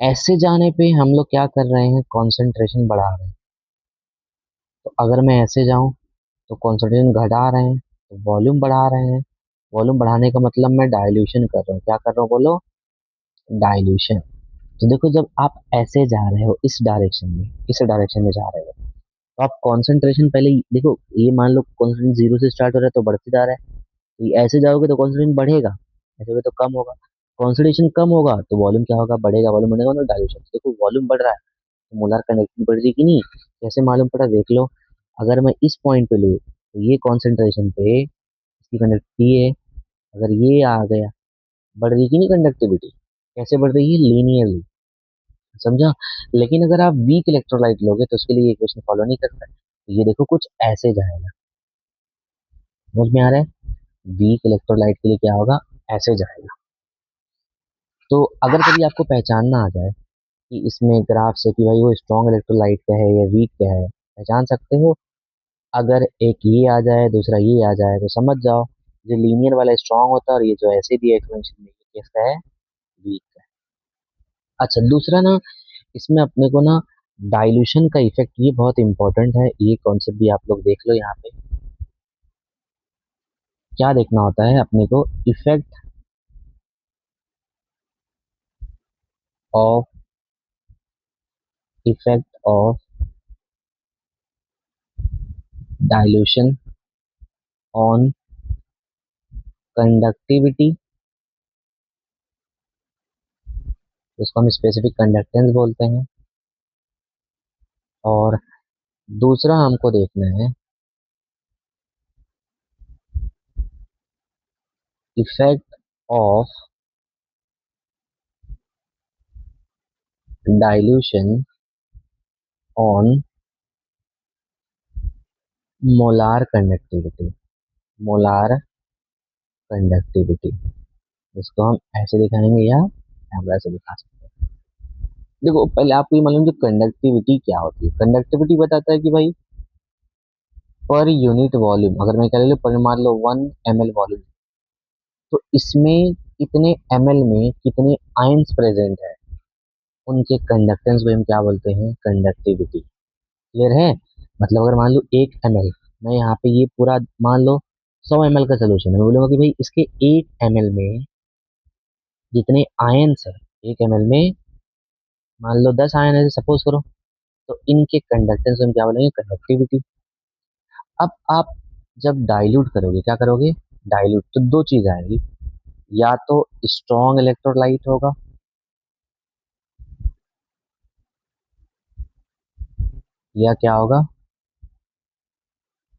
ऐसे जाने पे हम लोग क्या कर रहे हैं, कॉन्सेंट्रेशन बढ़ा रहे हैं। तो अगर मैं ऐसे जाऊं तो कॉन्सेंट्रेशन घटा रहे हैं, तो वॉल्यूम बढ़ा रहे हैं। वॉल्यूम बढ़ाने का मतलब मैं डाइल्यूशन कर रहा हूँ। क्या कर रहा हूँ बोलो? डाइल्यूशन। तो देखो, जब आप ऐसे जा रहे हो इस डायरेक्शन में जा रहे हो, तो आप कंसंट्रेशन पहले देखो, ये मान लो कंसंट्रेशन जीरो से स्टार्ट हो रहा है तो बढ़ते जा रहा है। तो ये ऐसे जाओगे तो कंसंट्रेशन बढ़ेगा, ऐसे में तो कम होगा। कंसंट्रेशन कम होगा तो वॉल्यूम क्या होगा? बढ़ेगा। वॉल्यूम बढ़ेगा तो डायल्यूशन। देखो वॉल्यूम बढ़ रहा है तो मोलार कंडक्टिविटी बढ़ रही कि नहीं? कैसे मालूम पड़ा? देख लो। अगर मैं इस पॉइंट पे लूँ तो ये कॉन्सेंट्रेशन पे इसकी कंडक्टिविटी है। अगर ये आ गया, बढ़ रही कि नहीं कंडक्टिविटी? कैसे बढ़ रही है? लीनियरली। समझा? लेकिन अगर आप वीक इलेक्ट्रोलाइट लोगे तो उसके लिए इक्वेशन फॉलो नहीं करता है। तो ये देखो कुछ ऐसे जाएगा। समझ में आ रहा है? वीक इलेक्ट्रोलाइट के लिए क्या होगा? ऐसे जाएगा। तो अगर कभी आपको पहचानना आ जाए कि इसमें ग्राफ से कि भाई वो स्ट्रॉन्ग इलेक्ट्रोलाइट का है या वीक का है, पहचान सकते हो। अगर एक ये आ जाए, दूसरा ये आ जाए, तो समझ जाओ जो लीनियर वाला स्ट्रॉन्ग होता है और ये जो ऐसे भी एक्सपेंशन में ये किसका है? वीक का है। अच्छा, दूसरा ना, इसमें अपने को ना डाइल्यूशन का इफेक्ट, ये बहुत इंपॉर्टेंट है। ये कॉन्सेप्ट भी आप लोग देख लो यहाँ पे। क्या देखना होता है अपने को? Of effect of dilution on conductivity, जिसको हम स्पेसिफिक कंडक्टेंस बोलते हैं। और दूसरा हमको देखना है effect of dilution on molar conductivity. Molar conductivity, जिसको हम ऐसे दिखाएंगे या कैमरा से दिखा सकते हैं। देखो पहले आपको ये मालूम, जो कंडक्टिविटी क्या होती है? कंडक्टिविटी बताता है कि भाई पर यूनिट वॉल्यूम, अगर मैं कह लो पर मान लो 1 ml वॉल्यूम, तो इसमें कितने ml में कितने आयंस प्रेजेंट है, उनके कंडक्टेंस को हम क्या बोलते हैं? कंडक्टिविटी। क्लियर है? मतलब अगर मान लो 1 ml, मैं यहाँ पे ये पूरा मान लो 100 ml का सोल्यूशन है, मैं बोलूंगा कि भाई इसके 1 ml में जितने आयंस है, 1 ml में मान लो 10 आयन है सपोज करो, तो इनके कंडक्टेंस हम क्या बोलेंगे? कंडक्टिविटी। अब आप जब डाइल्यूट करोगे, क्या करोगे? डाइल्यूट तो दो चीज आएगी, या तो स्ट्रॉन्ग इलेक्ट्रोलाइट होगा, या क्या होगा?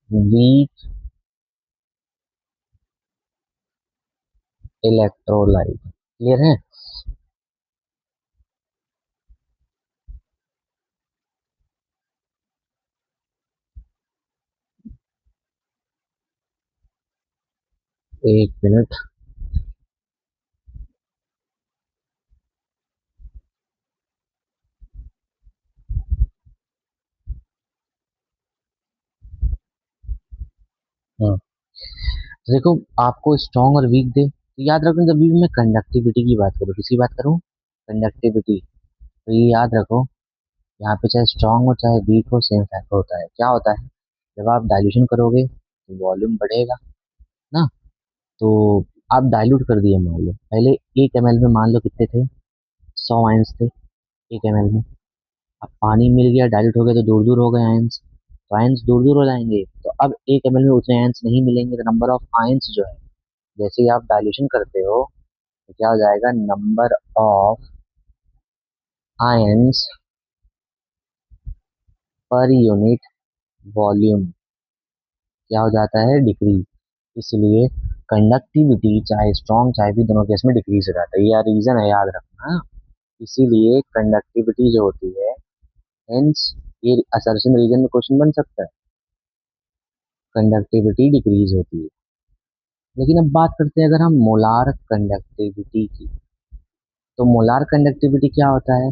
Weak electrolyte. क्लियर है? 1 मिनट। हाँ, तो देखो, आपको स्ट्रॉन्ग और वीक दे तो याद रखो, जब भी मैं कंडक्टिविटी की बात करूँ, किसकी बात करूँ? कंडक्टिविटी। तो ये याद रखो, यहाँ पे चाहे स्ट्रॉन्ग हो चाहे वीक हो, सेम फैक्टर होता है। क्या होता है? जब आप डाइल्यूशन करोगे तो वॉल्यूम बढ़ेगा ना। तो आप डाइल्यूट कर दिए, मान लो पहले 1 ml में मान लो कितने थे? 100 आयंस थे 1 ml में। अब पानी मिल गया, डाइल्यूट हो गया, तो दूर दूर हो गए आयंस, तो आयंस दूर दूर हो जाएंगे। तो अब 1 ml में उतने आयंस नहीं मिलेंगे, तो नंबर ऑफ आयंस जो है, जैसे ही आप डाइल्यूशन करते हो तो क्या हो जाएगा? Number of ions per unit volume क्या हो जाता है? डिक्रीज। इसलिए कंडक्टिविटी चाहे स्ट्रॉन्ग चाहे भी, दोनों केस में डिक्रीज हो जाता है। ये रीजन है, याद रखना। इसीलिए कंडक्टिविटी जो होती है, हेंस ये असर्शन रीजन में क्वेश्चन बन सकता है, कंडक्टिविटी डिक्रीज होती है। लेकिन अब बात करते हैं अगर हम मोलार कंडक्टिविटी की, तो मोलार कंडक्टिविटी क्या होता है?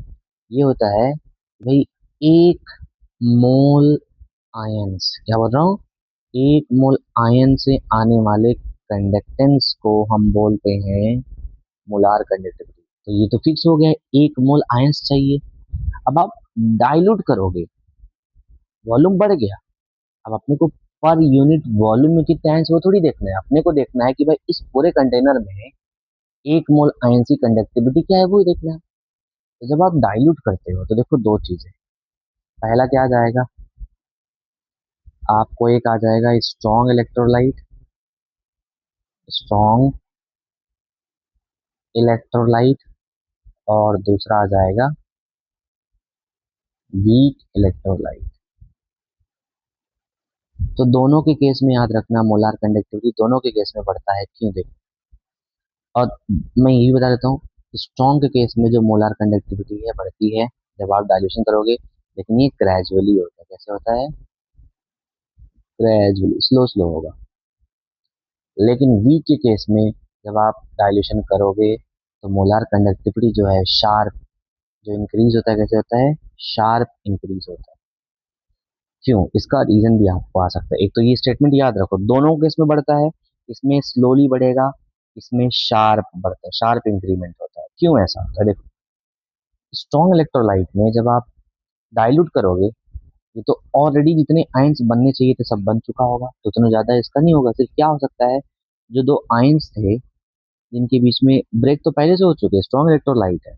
ये होता है भाई, 1 मोल आयंस, क्या बोल रहा हूँ? 1 मोल आयन से आने वाले कंडक्टेंस को हम बोलते हैं मोलार कंडक्टिविटी। तो ये तो फिक्स हो गया है, 1 मोल आयंस चाहिए। अब आप डाइल्यूट करोगे, वॉल्यूम बढ़ गया। अब अपने को पर यूनिट वॉल्यूम में कितने आयंस वो थोड़ी देखना है, अपने को देखना है कि भाई इस पूरे कंटेनर में 1 मोल आयंस की कंडक्टिविटी क्या है वो ही देखना है। तो जब आप डाइल्यूट करते हो तो देखो दो चीजें, पहला क्या आ जाएगा, आपको एक आ जाएगा स्ट्रॉन्ग इलेक्ट्रोलाइट, स्ट्रॉन्ग इलेक्ट्रोलाइट, और दूसरा आ जाएगा वीक इलेक्ट्रोलाइट। तो दोनों के केस में याद रखना मोलार कंडक्टिविटी दोनों के केस में बढ़ता है, क्यों देखो। और मैं यही बता देता हूँ, स्ट्रॉन्ग के केस में जो मोलार कंडक्टिविटी है बढ़ती है जब आप डाइल्यूशन करोगे, लेकिन ये ग्रेजुअली होता है। कैसे होता है? ग्रेजुअली, स्लो स्लो होगा। लेकिन वीक के केस में जब आप डाइल्यूशन करोगे तो मोलार कंडक्टिविटी जो है शार्प, जो इंक्रीज होता है, कैसे होता है? शार्प इंक्रीज होता है। क्यों? इसका रीजन भी आपको आ सकता है। एक तो ये स्टेटमेंट याद रखो, दोनों केस में बढ़ता है, इसमें स्लोली बढ़ेगा, इसमें शार्प बढ़ता है, शार्प इंक्रीमेंट होता है। क्यों ऐसा होता है? देखो, स्ट्रॉन्ग इलेक्ट्रोलाइट में जब आप डाइल्यूट करोगे, ये तो ऑलरेडी जितने आयंस बनने चाहिए थे सब बन चुका होगा, तो उतना ज्यादा इसका नहीं होगा। सिर्फ क्या हो सकता है, जो दो आयंस थे जिनके बीच में ब्रेक तो पहले से हो चुके, स्ट्रॉन्ग इलेक्ट्रोलाइट है,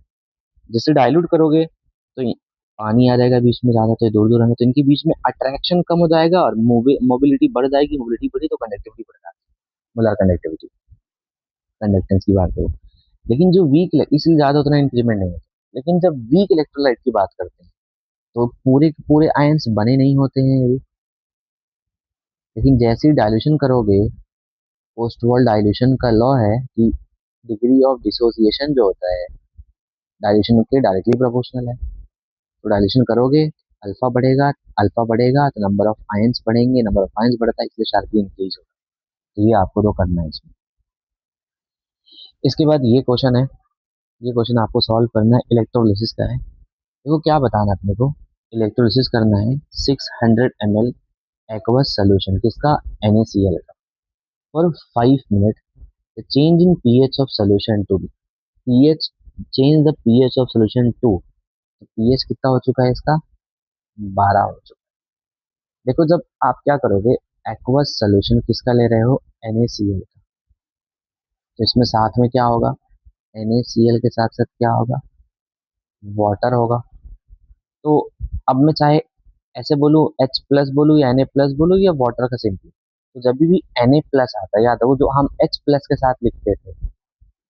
जैसे डाइल्यूट करोगे तो पानी आ जाएगा बीच में, ज्यादा तो दूर दूर रहेंगे, तो इनके बीच में अट्रैक्शन कम हो जाएगा और मोबिलिटी बढ़ जाएगी, मोबिलिटी बढ़ी तो कंडक्टिविटी बढ़ जाएगी, मोलर कंडक्टिविटी, कंडक्टेंस की बात करो। लेकिन जो वीक, इसलिए ज्यादा उतना इंक्रीमेंट नहीं होता। लेकिन जब वीक इलेक्ट्रोलाइट की बात करते हैं तो पूरे के पूरे आयंस बने नहीं होते हैं अभी। लेकिन जैसे ही डाइल्यूशन करोगे, पोस्ट वर्ल्ड डाइल्यूशन का लॉ है कि डिग्री ऑफ डिसोसिएशन जो होता है डाइल्यूशन के डायरेक्टली प्रोपोर्शनल है। तो डाइल्यूशन करोगे, अल्फा बढ़ेगा, अल्फा बढ़ेगा तो नंबर ऑफ आयंस बढ़ेंगे, नंबर ऑफ आयंस बढ़ता है इसलिए शार्पली इंक्रीज होगा। तो ये आपको तो करना है इसमें। इसके बाद ये क्वेश्चन है, ये क्वेश्चन आपको सॉल्व करना है, इलेक्ट्रोलिसिस का है। देखो क्या बताना है अपने को, इलेक्ट्रोलिसिस करना है 600 ml एक्वस सोल्यूशन किसका, NaCl का, for 5 minute. The change in pH of solution to, pH, change the pH of solution to, तो पीएच कितना हो चुका है इसका, 12 हो चुका है। देखो जब आप क्या करोगे, एक्वस सोल्यूशन किसका ले रहे हो, NaCl का, तो इसमें साथ में क्या होगा, NaCl के साथ साथ क्या होगा, वाटर होगा। तो अब मैं चाहे ऐसे बोलूँ, H+ बोलूँ या Na+ बोलूँ या वाटर का सिंपल, तो जब भी Na+ आता है, याद है वो जो हम H+ के साथ लिखते थे,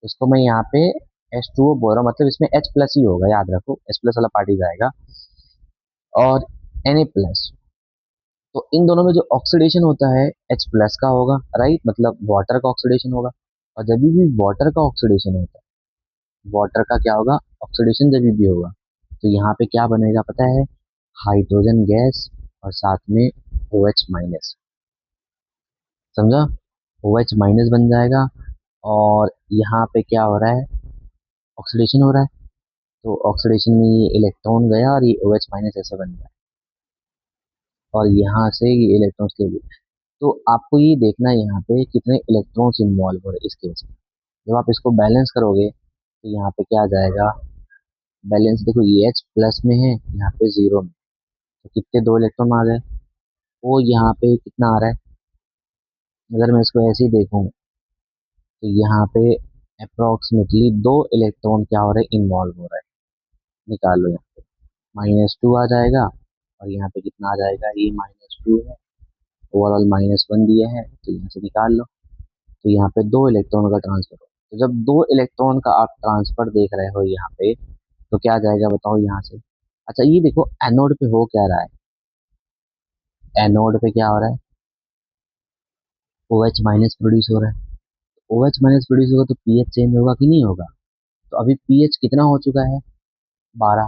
उसको मैं यहाँ पे H2O बोल रहा हूँ, मतलब इसमें H+ ही होगा, याद रखो H+ वाला पार्टी जाएगा, और Na+। तो इन दोनों में जो ऑक्सीडेशन होता है H+ का होगा, राइट, मतलब वाटर का ऑक्सीडेशन होगा। और जब भी वाटर का ऑक्सीडेशन होता है, वाटर का क्या होगा, ऑक्सीडेशन जब भी होगा, तो यहाँ पे क्या बनेगा पता है, हाइड्रोजन गैस और साथ में OH-। समझा? OH- बन जाएगा, और यहाँ पे क्या हो रहा है, ऑक्सीडेशन हो रहा है, तो ऑक्सीडेशन में ये इलेक्ट्रॉन गया और ये OH- ऐसे बन गया, और यहाँ से ये इलेक्ट्रॉन्स के लिए। तो आपको ये देखना है यहाँ पे कितने इलेक्ट्रॉन्स इन्वॉल्व हो रहे हैं इस केस में। जब आप इसको बैलेंस करोगे तो यहाँ पे क्या आ जाएगा, बैलेंस देखो, ये H+ में है, यहाँ पे 0 में, तो कितने, 2 इलेक्ट्रॉन आ गए। वो यहाँ पे कितना आ रहा है, अगर मैं इसको ऐसे ही देखूँ तो यहाँ पे अप्रोक्सीमेटली 2 इलेक्ट्रॉन क्या हो रहे हैं, इन्वॉल्व हो रहा है। निकाल लो, यहाँ पे -2 आ जाएगा, और यहाँ पे कितना आ जाएगा, ये -2 है, ओवरऑल -1 दिए हैं, तो यहाँ से निकाल लो। तो यहाँ पे 2 इलेक्ट्रॉन का ट्रांसफर हो, तो जब 2 इलेक्ट्रॉन का आप ट्रांसफर देख रहे हो यहाँ पे, तो क्या आ जाएगा बताओ यहाँ से। अच्छा ये देखो एनोड पे हो क्या रहा है, एनोड पे क्या हो रहा है, OH- प्रोड्यूस हो रहा है। OH- प्रोड्यूस होगा तो पीएच चेंज होगा कि नहीं होगा। तो अभी पीएच कितना हो चुका है, 12।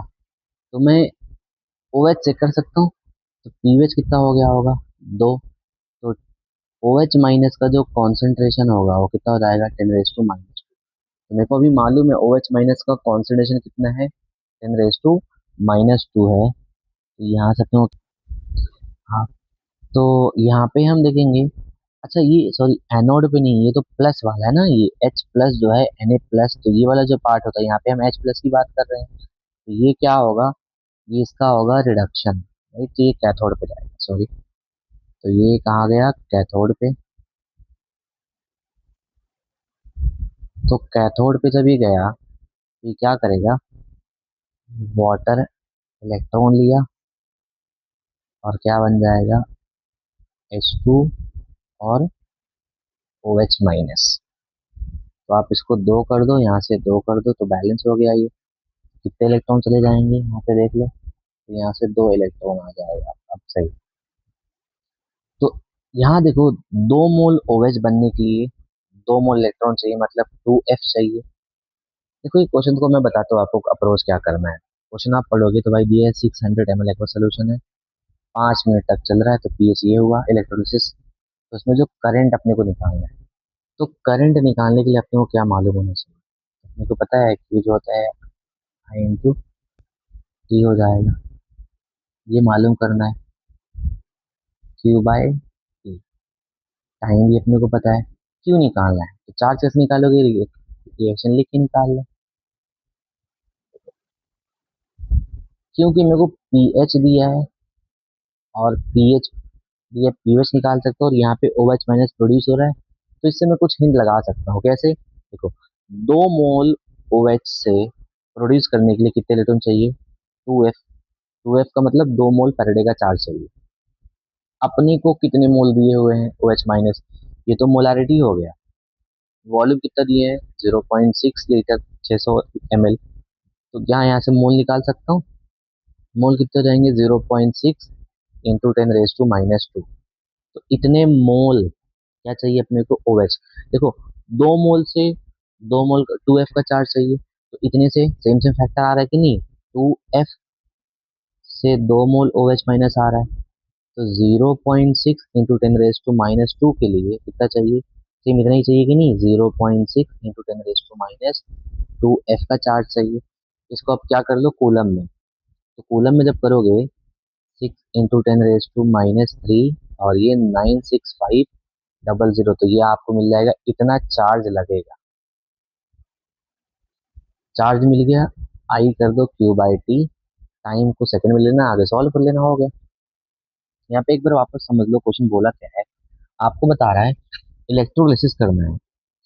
तो मैं OH चेक कर सकता हूँ, तो पीएच कितना हो गया होगा, 2। तो OH- का जो कॉन्सेंट्रेशन होगा वो कितना हो जाएगा, 10⁻²। तो मेरे को अभी मालूम है OH- का कॉन्सेंट्रेशन कितना है, 10⁻² है। तो यहाँ से अपने, हाँ, तो यहाँ पे हम देखेंगे। अच्छा ये सॉरी एनोड पे नहीं, ये तो प्लस वाला है ना, ये H प्लस जो है Na प्लस, तो ये वाला जो पार्ट होता है यहाँ पे हम H प्लस की बात कर रहे हैं, तो ये क्या होगा, ये इसका होगा रिडक्शन, राइट, तो ये कैथोड पे जाएगा, सॉरी, तो ये कहाँ गया, कैथोड पे। तो कैथोड पे जब ये गया तो ये क्या करेगा, वाटर इलेक्ट्रॉन लिया और क्या बन जाएगा, H2 और OH माइनस। तो आप इसको दो कर दो, यहाँ से दो कर दो तो बैलेंस हो गया ये। कितने इलेक्ट्रॉन चले जाएंगे यहाँ पे देख लो, तो यहाँ से दो इलेक्ट्रॉन आ जाएगा, अब सही। तो यहाँ देखो, 2 मोल OH बनने के लिए 2 मोल इलेक्ट्रॉन चाहिए, मतलब 2F चाहिए। देखो ये क्वेश्चन को मैं बताता हूँ आपको अप्रोच क्या करना है। क्वेश्चन आप पढ़ोगे तो भाई दिया है 600 ml एक्वा सोल्यूशन है, 5 मिनट तक चल रहा है, तो पीएच ये हुआ इलेक्ट्रोलिसिस। तो उसमें जो करंट अपने को निकालना है, तो करंट निकालने के लिए अपने को क्या मालूम होना चाहिए, अपने को पता है कि जो होता है आई इंटू टी हो जाएगा, ये मालूम करना है, क्यू बाय टी। टाइम भी अपने को पता है, क्यों निकालना है, तो चार चीज निकालोगे, रिएक्शन लिख के निकाल लो। क्योंकि मेरे को पीएच दिया है और पीएच दिया, पीएच निकाल सकते हो और यहाँ पे OH माइनस प्रोड्यूस हो रहा है, तो इससे मैं कुछ हिंट लगा सकता हूँ, कैसे, देखो 2 मोल OH से प्रोड्यूस करने के लिए कितने इलेक्ट्रॉन चाहिए, 2F। 2F का मतलब 2 मोल फैराडे का चार्ज चाहिए। अपने को कितने मोल दिए हुए हैं OH माइनस, ये तो मोलारिटी हो गया। वॉल्यूम कितना दिए हैं, 0.6 लीटर, 600 ml। तो क्या यहाँ से मोल निकाल सकता हूँ, मोल कितने हो जाएंगे, 0.6 इंटू 10⁻⁻²। तो इतने मोल क्या चाहिए अपने को, OH। देखो 2 मोल से 2 मोल 2F का चार्ज चाहिए, तो इतने से सेम सेम फैक्टर आ रहा है कि नहीं, 2F से 2 मोल OH माइनस आ रहा है, तो 0.6 इंटू 10⁻⁻² के लिए कितना चाहिए, सेम इतना ही चाहिए कि नहीं, 0.6 इंटू 10⁻⁻²F का चार्ज चाहिए। इसको आप क्या कर लो कूलम में, तो कूलम में जब करोगे 6 इंटू 10⁻⁻³ और ये 96500, तो ये आपको मिल जाएगा, इतना चार्ज लगेगा। चार्ज मिल गया, आई कर दो क्यू बाई टी, टाइम को सेकंड में लेना, आगे सॉल्व कर लेना, हो गया। यहाँ पे एक बार वापस समझ लो क्वेश्चन बोला क्या है, आपको बता रहा है इलेक्ट्रोलिसिस करना है,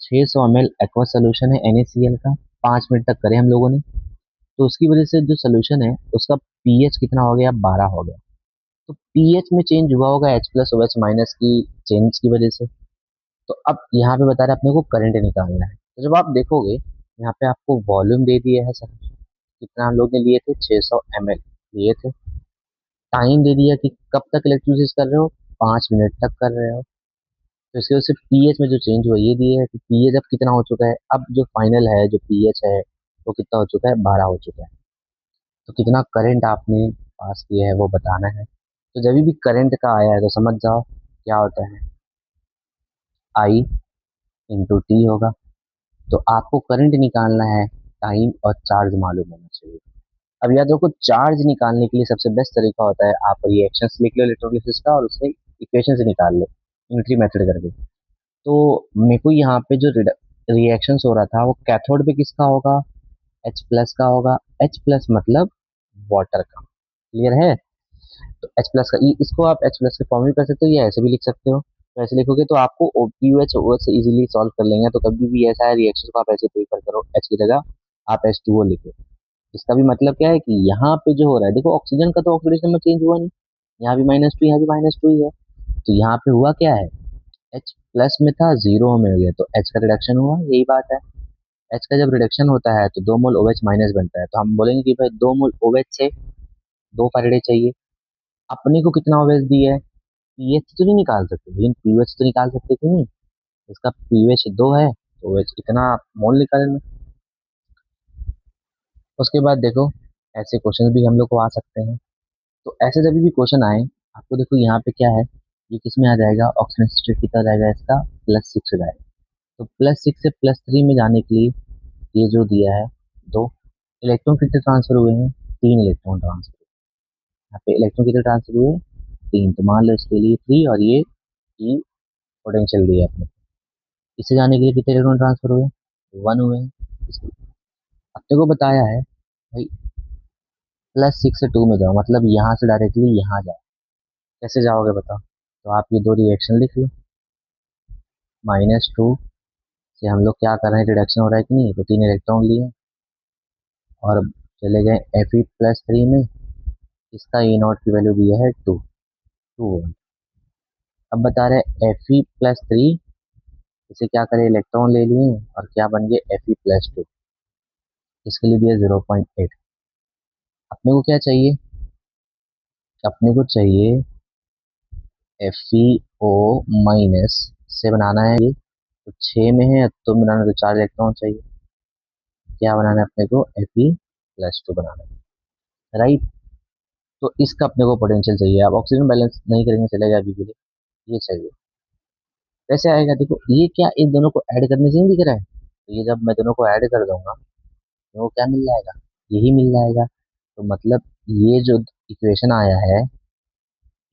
600 ml एक्वा सोल्यूशन है NaCl का, 5 मिनट तक करे हम लोगों ने, तो उसकी वजह से जो सोल्यूशन है उसका पीएच कितना हो गया, 12 हो गया। तो पीएच में चेंज हुआ होगा H प्लस OH माइनस की चेंज की वजह से। तो अब यहाँ पे बता रहे अपने को करंट निकालना है, तो जब आप देखोगे यहाँ पे आपको वॉल्यूम दे दिया है सर, कितना हम लोग ने लिए थे, 600 ml लिए थे। टाइम दे दिया कि कब तक इलेक्ट्रोलिसिस कर रहे हो, 5 मिनट तक कर रहे हो। तो इसकी वजह से पीएच में जो चेंज हुआ ये दिया है कि पीएच अब कितना हो चुका है, अब जो फाइनल है जो पीएच है वो कितना हो चुका है, 12 हो चुका है। तो कितना करंट आपने पास किया है वो बताना है। तो जब भी करंट का आया है तो समझ जाओ क्या होता है, आई इंटू टी होगा। तो आपको करंट निकालना है, टाइम और चार्ज मालूम होना चाहिए। अब याद रखो चार्ज निकालने के लिए सबसे बेस्ट तरीका होता है, आप रिएक्शंस लिख लो इलेक्ट्रोलिसिस का और उससे इक्वेशन से निकाल लो, यूनिटरी मेथड करके। तो मेरे को यहाँ पे जो रिएक्शंस हो रहा था वो कैथोड पे किसका होगा, H प्लस का होगा। H प्लस मतलब वाटर का, क्लियर है। तो H प्लस का इसको आप H प्लस के फॉर्म में कर सकते हो या ऐसे भी लिख सकते हो। तो ऐसे लिखोगे तो आपको OH OH से इजीली सॉल्व कर लेंगे, तो कभी भी ऐसा है रिएक्शन को आप ऐसे प्रेफर करो, H की जगह आप H2O लिखो। इसका भी मतलब क्या है कि यहाँ पे जो हो रहा है, देखो ऑक्सीजन का तो ऑक्सीडेशन में चेंज हुआ नहीं, यहाँ भी -2 यहाँ भी -2 ही है। तो यहाँ पे हुआ क्या है, H प्लस में था, जीरो में हो गया, तो H का रिडक्शन हुआ, यही बात है। H का जब रिडक्शन होता है तो 2 मोल OH माइनस बनता है, तो हम बोलेंगे कि भाई 2 मोल OH से 2 फैराडे चाहिए। अपने को कितना OH दिया है, पीएच तो नहीं निकाल सकते लेकिन पीएच तो निकाल सकते कि नहीं, इसका पीएच 2 है तो OH इतना मोल निकालना। उसके बाद देखो ऐसे क्वेश्चन भी हम लोग को आ सकते हैं। तो ऐसे जब भी क्वेश्चन आए, आपको देखो यहाँ पे क्या है, ये किस में आ जाएगा, ऑक्सीजन स्टेट कितना आ जाएगा इसका, +6 हो जाएगा। तो +6 से +3 में जाने के लिए ये जो दिया है, दो इलेक्ट्रॉन कितने ट्रांसफर हुए हैं, 3 इलेक्ट्रॉन ट्रांसफर। यहाँ पे इलेक्ट्रॉन कितने ट्रांसफर हुए, 3, तो मान लो इसके लिए 3 और ये E पोटेंशियल दी है अपने। इसे जाने के लिए कितने इलेक्ट्रॉन ट्रांसफर हुए, 1 हुए। अपने को बताया है भाई +6 से 2 में जाओ, मतलब यहाँ से डायरेक्टली यहाँ जाओ। कैसे जाओगे बताओ? तो आप ये दो रिएक्शन लिख लो। -2 से हम लोग क्या कर रहे हैं, रिडक्शन हो रहा है कि नहीं, तो 3 इलेक्ट्रॉन लिए और चले गए Fe+3 में। इसका E0 की वैल्यू दी है 2 वोल्ट। अब बता रहे Fe+3, इसे क्या करें, इलेक्ट्रॉन ले लिए और क्या बन गए Fe+2। इसके लिए दिया 0.8। अपने को क्या चाहिए, अपने को चाहिए FeO- से बनाना है ये, तो 6 में है तो बनाना, तो 4 इलेक्ट्रॉन चाहिए। क्या बनाना है अपने को, Fe+2 बनाना है, राइट। तो इसका अपने को पोटेंशियल चाहिए। आप ऑक्सीजन बैलेंस नहीं करेंगे चलेगा अभी के लिए, ये चाहिए। कैसे आएगा, देखो ये क्या इन दोनों को ऐड करने से नहीं दिख रहा है, तो ये जब मैं दोनों को ऐड कर दूंगा तो वो क्या मिल जाएगा, यही मिल जाएगा। तो मतलब ये जो इक्वेशन आया है,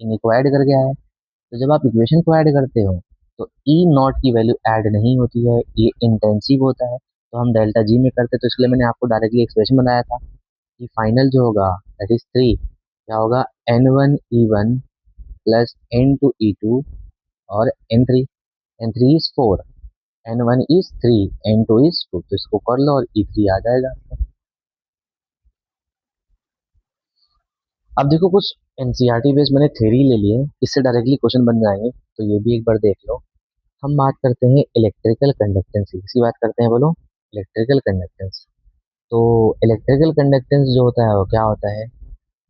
इन्हीं को ऐड करके आया है। तो जब आप इक्वेशन को ऐड करते हो तो E0 की वैल्यू ऐड नहीं होती है, ये इंटेंसिव होता है। तो हम डेल्टा जी में करते, तो इसलिए मैंने आपको डायरेक्टली एक्सप्रेशन बनाया था कि फाइनल जो होगा दैट इज 3, क्या होगा, N1 E1 plus N2 E2 और N3 is 4, N1 is 3, N2 is 2। तो इसको कर लो और E3 आ जाएगा। अब देखो कुछ एनसीईआरटी बेस्ड मैंने थ्योरी ले लिए, इससे डायरेक्टली क्वेश्चन बन जाएंगे, तो ये भी एक बार देख लो। हम बात करते हैं इलेक्ट्रिकल कंडक्टेंस की, किसकी बात करते हैं बोलो, इलेक्ट्रिकल कंडक्टेंस। तो इलेक्ट्रिकल कंडक्टेंस जो होता है वो क्या होता है,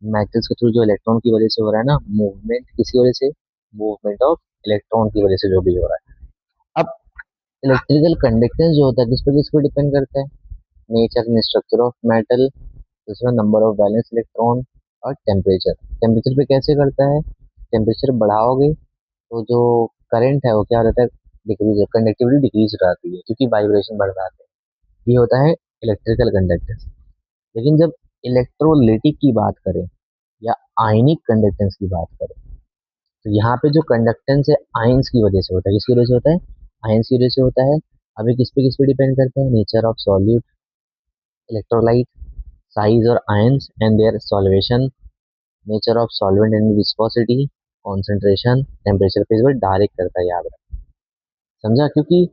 मैटर्स के थ्रू जो इलेक्ट्रॉन की वजह से हो रहा है ना मूवमेंट, किसकी वजह से, मूवमेंट ऑफ इलेक्ट्रॉन की वजह से जो भी हो रहा है। अब इलेक्ट्रिकल कंडक्टेंस जो होता है किस पे डिपेंड करता है, nature and structure of metal, दूसरा नंबर ऑफ वैलेंस इलेक्ट्रॉन, और टेम्परेचर। टेम्परेचर पे कैसे करता है, टेम्परेचर बढ़ाओगे तो जो करंट है वो क्या हो जाता है, डिक्रीज, कंडक्टिविटी डिक्रीज हो जाती है क्योंकि वाइब्रेशन बढ़ जाते हैं। ये होता है इलेक्ट्रिकल कंडक्टेंस। लेकिन जब इलेक्ट्रोलिटिक की बात करें या आयनिक कंडक्टेंस की बात करें, तो यहाँ पे जो कंडक्टेंस है आयंस की वजह से होता है, किसकी वजह से होता है, आयंस की वजह से होता है। अभी किस पे डिपेंड करता है, nature of solute, electrolyte, size और ions and their solvation, nature of solvent and viscosity, concentration, temperature पे इस पर डायरेक्ट करता है, याद रखना। समझा, क्योंकि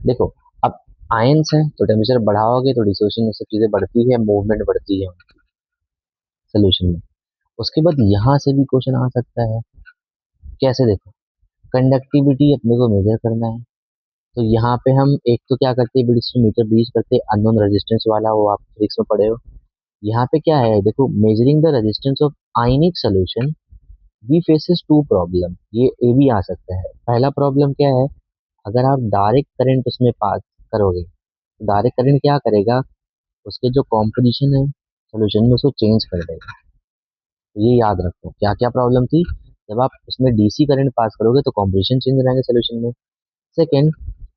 देखो अब आयंस है तो टेम्परेचर बढ़ाओगे तो डिसोसिएशन सब चीजें बढ़ती है, मूवमेंट बढ़ती है सोल्यूशन में। उसके बाद यहाँ से भी क्वेश्चन आ सकता है, कैसे, देखो कंडक्टिविटी अपने को मेजर करना है, तो यहाँ पे हम एक तो क्या करते हैं, ब्रिज मीटर ब्रिज करते हैं अननोन रेजिस्टेंस वाला, वो आप फिजिक्स में पढ़े हो। यहाँ पे क्या है, देखो measuring the resistance of ionic solution we faces two problem, ये भी आ सकता है। पहला प्रॉब्लम क्या है, अगर आप डायरेक्ट करंट उसमें पास करोगे तो डायरेक्ट करंट क्या करेगा, उसके जो कॉम्पोजिशन है सोल्यूशन में उसको चेंज कर देगा। तो ये याद रखो क्या क्या प्रॉब्लम थी, जब आप उसमें डीसी करंट पास करोगे तो कॉम्पोजिशन चेंज हो जाएंगे सोल्यूशन में। Second,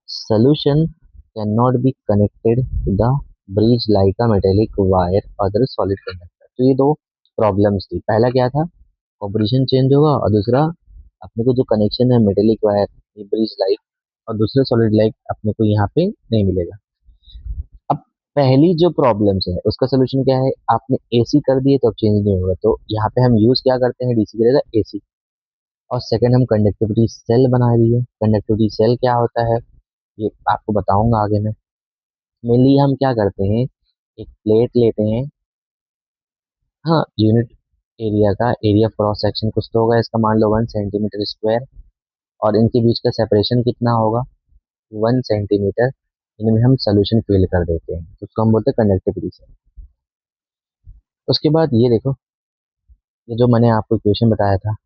solution can not be connected to the bridge like a metallic wire other solid conductor. तो ये दो प्रॉब्लम्स थी, पहला क्या था, कॉम्पोजिशन चेंज होगा, और दूसरा अपने को जो कनेक्शन है मेटेलिक वायर, ये ब्रिज लाइक, और दूसरे सॉलिड लाइक अपने को यहाँ पे नहीं मिलेगा। अब पहली जो प्रॉब्लम्स है उसका सोल्यूशन क्या है, आपने एसी कर दिए तो अब चेंज नहीं होगा, तो यहाँ पे हम यूज क्या करते हैं, डीसी करेगा एसी। और सेकंड, हम कंडक्टिविटी सेल बना दिए। कंडक्टिविटी सेल क्या होता है ये आपको बताऊंगा आगे में। मेनली हम क्या करते हैं, एक प्लेट लेते हैं, हाँ यूनिट एरिया का, एरिया क्रॉस सेक्शन कुछ तो होगा इसका, मान लो 1 सेंटीमीटर स्क्वायर, और इनके बीच का सेपरेशन कितना होगा, 1 सेंटीमीटर। इनमें हम सोल्यूशन फिल कर देते हैं तो उसको हम बोलते हैं कंडक्टिविटी सेल। उसके बाद ये देखो, ये जो मैंने आपको इक्वेशन बताया था,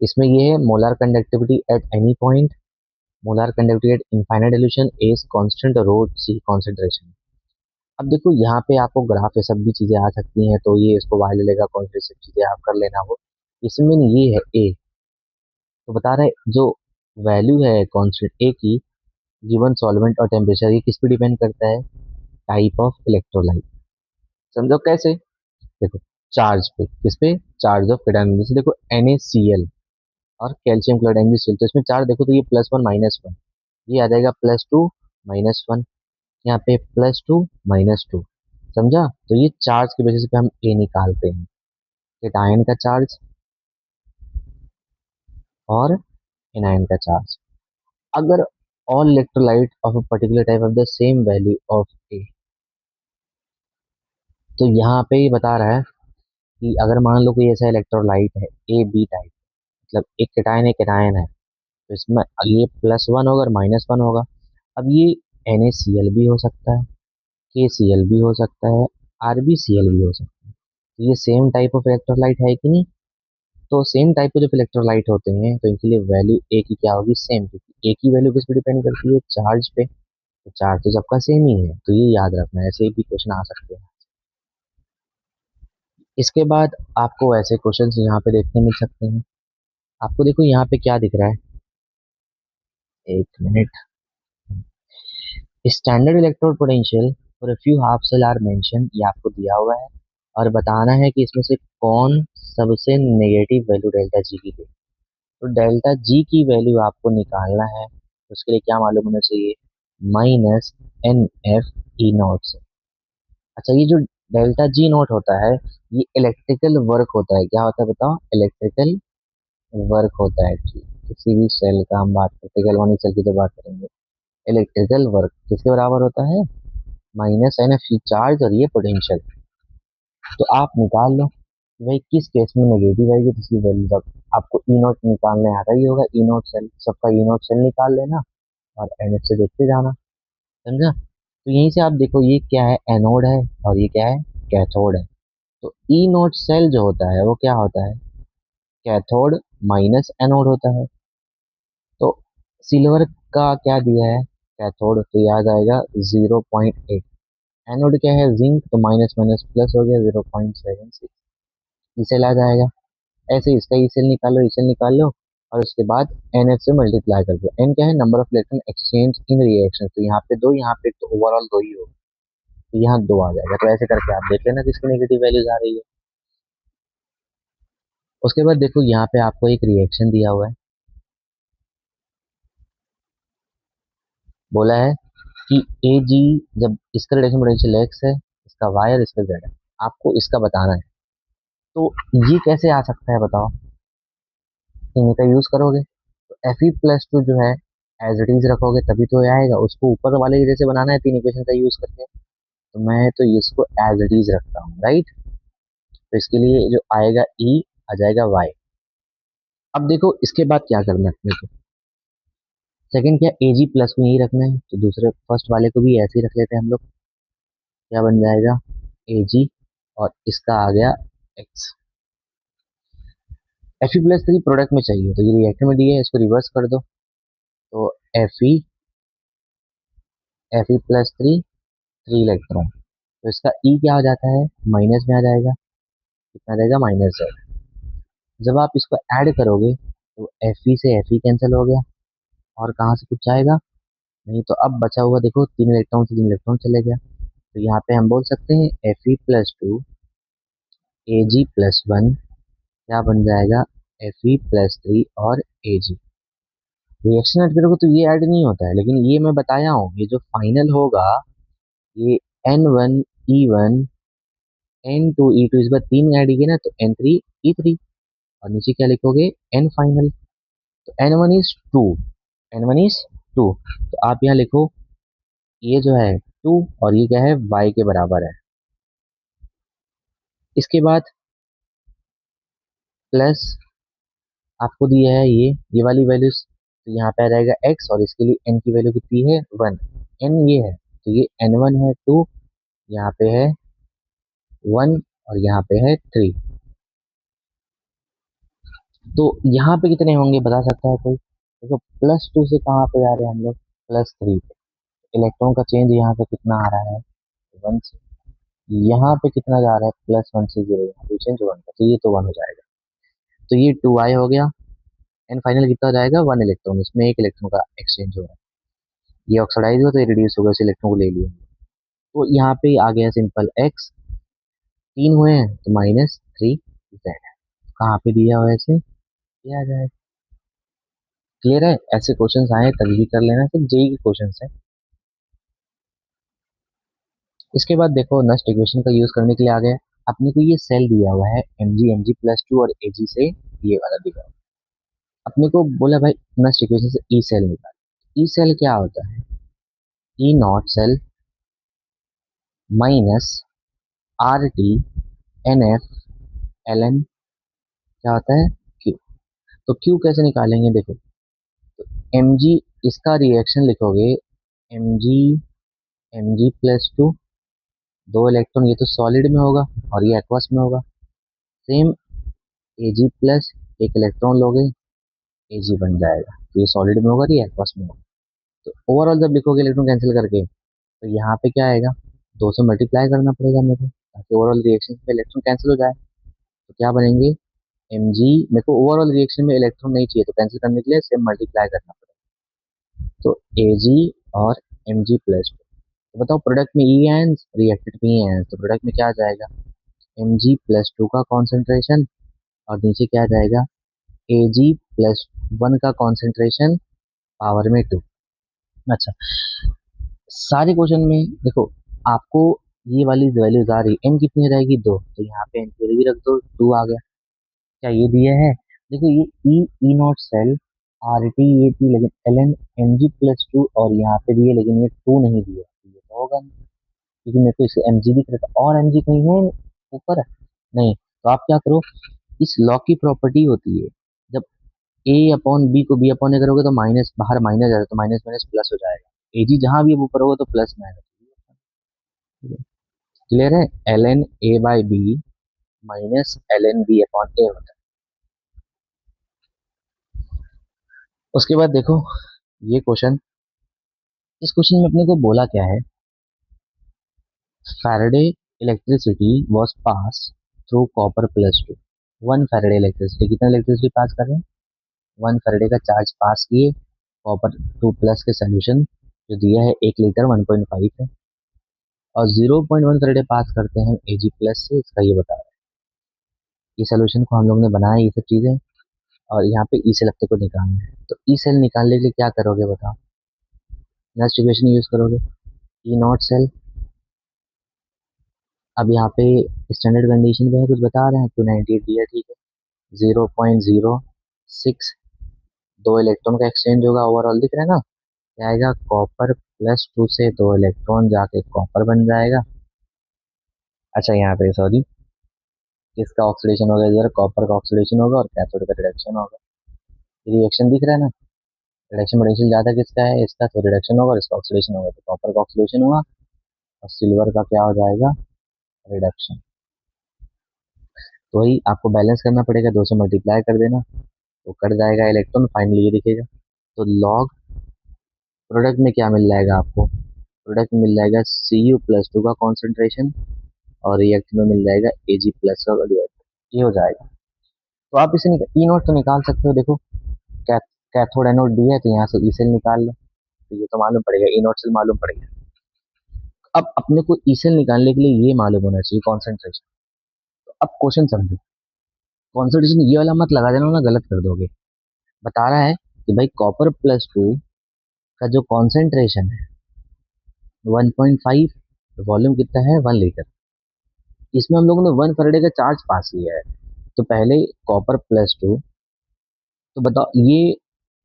इसमें ये है molar conductivity at any point, molar conductivity at infinite solution is constant, रो सी कंसंट्रेशन। अब देखो यहाँ पे आपको ग्राफ ये सब भी चीजें आ सकती हैं, तो ये इसको वाई ले लेगा, कौन सी सब चीजें आप कर लेना। वो इसमें ये है ए, तो बता रहे जो वैल्यू है कांस्टेंट ए की गिवन सॉल्वेंट और टेम्परेचर, ये किस पे डिपेंड करता है, टाइप ऑफ इलेक्ट्रोलाइट। समझो कैसे, देखो चार्ज पे, किस पे, चार्ज ऑफ कैटायन। जैसे देखो NaCl और कैल्शियम क्लोराइड NaCl, तो इसमें चार्ज देखो तो ये +1 -1, ये आ जाएगा +2 -1, यहाँ पे +2 -2, समझा। तो ये चार्ज के बेसिस पे हम ए निकालते हैं, कैटायन का चार्ज और एनायन का चार्ज। अगर all electrolyte of a particular type of the same value of A, तो यहाँ पे ये बता रहा है कि अगर मान लो कोई ऐसा इलेक्ट्रोलाइट है ए बी टाइप, मतलब एक एनायन है, तो इसमें ये +1 होगा और -1 होगा। अब ये NaCl भी हो सकता है, KCl भी हो सकता है, RbCl भी हो सकता है। तो ये सेम टाइप ऑफ इलेक्ट्रोलाइट है कि नहीं। तो सेम टाइप के जो इलेक्ट्रोलाइट होते हैं तो इनके लिए वैल्यू ए की क्या होगी, सेम, क्योंकि ए की वैल्यू किस पे डिपेंड करती है, चार्ज पे। तो चार्ज तो सबका सेम ही है, तो ये याद रखना है, ऐसे भी क्वेश्चन आ सकते हैं। इसके बाद आपको ऐसे क्वेश्चन यहाँ पे देखने मिल सकते हैं। आपको देखो यहाँ पे क्या दिख रहा है, एक minute. Standard electrode potential for a few half cell are mention, ये आपको दिया हुआ है और बताना है कि इसमें से कौन सबसे नेगेटिव वैल्यू डेल्टा जी की दे। तो डेल्टा जी की वैल्यू आपको निकालना है, तो उसके लिए क्या मालूम होना चाहिए, -NF E0 से। अच्छा, ये जो डेल्टा जी नोट होता है, ये इलेक्ट्रिकल वर्क होता है, क्या होता है बताओ, इलेक्ट्रिकल वर्क होता है। किसी भी सेल का हम बात करते हैं, गैल्वेनिक सेल की तो बात करेंगे, इलेक्ट्रिकल वर्क किसके बराबर होता है, -NF चार्ज और ये पोटेंशियल। तो आप निकाल लो भाई किस केस में नेगेटिव आएगी, तो इसकी वैल्यू तक आपको ई नोट निकालने आता ही होगा, ई नोट सेल, सबका ई नोट सेल निकाल लेना और NF से देखते जाना, समझा। तो यहीं से आप देखो ये क्या है, एनोड है और ये क्या है, कैथोड है। तो ई नोट सेल जो होता है वो क्या होता है, कैथोड माइनस एनोड होता है। तो सिल्वर का क्या दिया है, कैथोड, तो याद आएगा 0.8। एनोड क्या है, जिंक, तो माइनस माइनस प्लस हो गया 0.76, इसे ला जाएगा। ऐसे ही इसका ई सेल निकाल लो, ई सेल निकाल लो और उसके बाद NF से मल्टीप्लाई कर दो। एन क्या है, number of electron exchange in reaction, तो यहाँ पे दो, यहाँ पे तो ओवरऑल दो ही हो, तो यहाँ दो आ जाएगा। तो ऐसे करके आप देख लेना किसकी नेगेटिव वैल्यूज आ रही है। उसके बाद देखो यहाँ पे आपको एक रिएक्शन दिया हुआ है, बोला है कि Ag, जब इसका रिडक्शन पोटेंशियल x है, इसका y और इसका z है, आपको इसका बताना है। तो ये कैसे आ सकता है बताओ, इन्हीं का यूज करोगे, तो Fe+2 जो है एज इट इज रखोगे तभी तो ये आएगा, उसको ऊपर वाले के जैसे बनाना है तीन इक्वेशन का यूज करके। तो मैं तो इसको एज इट इज रखता हूँ, राइट। तो इसके लिए जो आएगा E आ जाएगा y। अब देखो इसके बाद क्या करना है अपने को, सेकंड क्या, Ag+ को यही रखना है, तो दूसरे फर्स्ट वाले को भी ऐसे ही रख लेते हैं हम लोग। क्या बन जाएगा, Ag और इसका आ गया x। Fe+3 प्रोडक्ट में चाहिए, तो ये रिएक्टर में दिया है, इसको रिवर्स कर दो, तो Fe+3 3 इलेक्ट्रॉन, तो इसका E क्या हो जाता है, माइनस में आ जाएगा, कितना रहेगा, -z। जब आप इसको ऐड करोगे तो Fe से Fe कैंसिल हो गया और कहाँ से कुछ आएगा नहीं, तो अब बचा हुआ देखो 3 इलेक्ट्रॉन से 3 इलेक्ट्रॉन चले गया। तो यहाँ पे हम बोल सकते हैं Fe+2 Ag+1 क्या बन जाएगा, Fe+3 और Ag। रिएक्शन ऐड करोगे तो ये ऐड नहीं होता है, लेकिन ये मैं बताया हूँ, ये जो फाइनल होगा ये N1 E1 N2 E2, इस बार तीन ऐड किए ना तो N3 E3, और नीचे क्या लिखोगे, N फाइनल। तो N1 is 2, तो आप यहाँ लिखो ये जो है 2 और ये क्या है, y के बराबर है। इसके बाद प्लस आपको दिया है ये वाली वैल्यूज, तो यहाँ पे आ जाएगा x और इसके लिए n की वैल्यू कितनी है, 1, n ये है, तो ये N1 है 2, यहाँ पे है 1 और यहाँ पे है 3। तो यहाँ पे कितने होंगे बता सकता है कोई, देखो +2 से कहाँ पे आ रहे हैं हम लोग, +3 पे। इलेक्ट्रॉन का चेंज यहाँ पे कितना आ रहा है, 1 से, यहाँ पे कितना जा रहा है, +1 से 0, यहाँ पे चेंज 1 का, तो ये तो 1 हो जाएगा। तो ये 2i हो गया, एन फाइनल कितना हो जाएगा, 1 इलेक्ट्रॉन, इसमें एक इलेक्ट्रॉन का एक्सचेंज हो रहा है, ये ऑक्सीडाइज हुआ तो ये रिड्यूस होगा, इस इलेक्ट्रॉन को ले लिया। तो यहाँ पे आ गया सिंपल x, 3 हुए हैं तो माइनस 3Z है। कहाँ पे दिया हुआ है ऐसे, ये आ जाएगा। क्लियर है? ऐसे क्वेश्चंस आए तभी भी कर लेना, सब जेई के क्वेश्चंस है। इसके बाद देखो नेक्स्ट इक्वेशन का यूज करने के लिए आ गया। अपने को ये सेल दिया हुआ है mg+2 और ag से ये वाला दिया हुआ है। अपने को बोला भाई नेक्स्ट इक्वेशन से ई सेल निकाल। ई सेल क्या होता है? E naught cell minus R T N F L N क्या होता है? क्यू। तो क्यू कैसे निकालेंगे देखो, एम जी, इसका रिएक्शन लिखोगे एम जी, mg+2, 2 इलेक्ट्रॉन, ये तो सॉलिड में होगा और ये एक्वस में होगा। सेम एजी प्लस, एक इलेक्ट्रॉन लोगे एजी बन जाएगा, तो ये सॉलिड में होगा, ये एक्वस में होगा। तो ओवरऑल जब लिखोगे इलेक्ट्रॉन कैंसिल करके, तो यहाँ पे क्या आएगा, 2 से मल्टीप्लाई करना पड़ेगा मेरे को, ताकि ओवरऑल रिएक्शन में इलेक्ट्रॉन कैंसिल हो जाए। तो क्या बनेंगे, एम जी, मेरे को ओवरऑल रिएक्शन में इलेक्ट्रॉन नहीं चाहिए, तो कैंसिल करने के लिए सेम मल्टीप्लाई करना पड़ेगा। तो ए जी और mg+2। तो बताओ प्रोडक्ट में ई आयंस, रिएक्टेड में ई आयंस, तो प्रोडक्ट में क्या आ जाएगा, mg+2 का कॉन्सेंट्रेशन और नीचे क्या आ जाएगा, Ag+1 का कॉन्सेंट्रेशन पावर में 2। अच्छा, सारे क्वेश्चन में देखो आपको ये वाली वैल्यूज आ रही, एन कितनी रहेगी 2, तो यहाँ पे एन की वैल्यू भी रख दो, 2 आ गया। क्या ये दिया है? देखो ये ई, ई नॉट सेल आर टी ये थी, लेकिन एल एन mg+2 और यहाँ पे दिए, लेकिन ये 2 नहीं दिया, तो ये तो होगा नहीं, क्योंकि मेरे को इसे mg भी करता और mg कहीं है ऊपर नहीं। तो आप क्या करो, इस लॉ की प्रॉपर्टी होती है, जब ए अपॉन बी को बी अपॉन ए करोगे तो माइनस, बाहर माइनस जाएगा, तो माइनस माइनस प्लस हो जाएगा, ए जी जहां भी अब ऊपर होगा तो प्लस में आएगा। क्लियर है? L N A by B minus L N B upon A होता है। उसके बाद देखो ये क्वेश्चन, इस क्वेश्चन में अपने को बोला क्या है, Faraday electricity was pass through कॉपर+2। 1 फैराडे इलेक्ट्रिसिटी, कितना इलेक्ट्रिसिटी पास कर रहे हैं, 1 फैराडे का चार्ज पास किए कॉपर 2+ के सोल्यूशन, जो दिया है 1 लीटर 1.5 है, और 0.1 फैराडे पास करते हैं Ag+ से, इसका ये बता रहा है। ये सोल्यूशन को हम लोग ने बनाया ये सब चीजें, और यहाँ पे ई सेल अपने को निकालना है। तो ई सेल निकालने के लिए क्या करोगे बताओ, नेक्स्ट इक्वेशन यूज करोगे, ई नॉट सेल। अब यहाँ पे स्टैंडर्ड कंडीशन पे है, कुछ बता रहे हैं, 298 दिया, ठीक है, 0.06, 2 इलेक्ट्रॉन का एक्सचेंज होगा, ओवरऑल दिख रहा है ना, क्या आएगा, कॉपर+2 से 2 इलेक्ट्रॉन जाके कॉपर बन जाएगा। अच्छा यहाँ पे सॉरी, किसका ऑक्सीडेशन होगा, इधर कॉपर का ऑक्सीडेशन होगा और कैथोड का रिडक्शन होगा। रिएक्शन दिख रहा है ना, रिडक्शन पोटेंशियल ज्यादा किसका है, इसका, तो रिडक्शन होगा और इसका ऑक्सीडेशन होगा, तो कॉपर का ऑक्सीडेशन हुआ और सिल्वर का क्या हो जाएगा, रिडक्शन। तो वही आपको बैलेंस करना पड़ेगा, 2 से मल्टीप्लाई कर देना तो कट जाएगा इलेक्ट्रॉन, फाइनली ये दिखेगा। तो लॉग प्रोडक्ट में क्या मिल जाएगा आपको, प्रोडक्ट में मिल जाएगा Cu+2 का कॉन्सेंट्रेशन और रिएक्ट में मिल जाएगा Ag+ का वैल्यू, ये हो जाएगा। तो आप इसे ई नोट तो निकाल सकते हो, देखो कैथोड एनोड दी है, तो यहाँ से ई सेल निकाल लो, तो ये तो मालूम पड़ेगा, ई नोट सेल मालूम पड़ेगा। अब अपने को ई सेल निकालने के लिए ये मालूम होना चाहिए कॉन्सेंट्रेशन। तो अब क्वेश्चन समझो, कॉन्सेंट्रेशन ये वाला मत लगा देना ना, गलत कर दोगे। बता रहा है कि भाई कॉपर+2 का जो कॉन्सेंट्रेशन है 1.5, वॉल्यूम कितना है 1 लीटर, इसमें हम लोगों ने 1 फैराडे का चार्ज पास किया है। तो पहले कॉपर+2, तो बताओ ये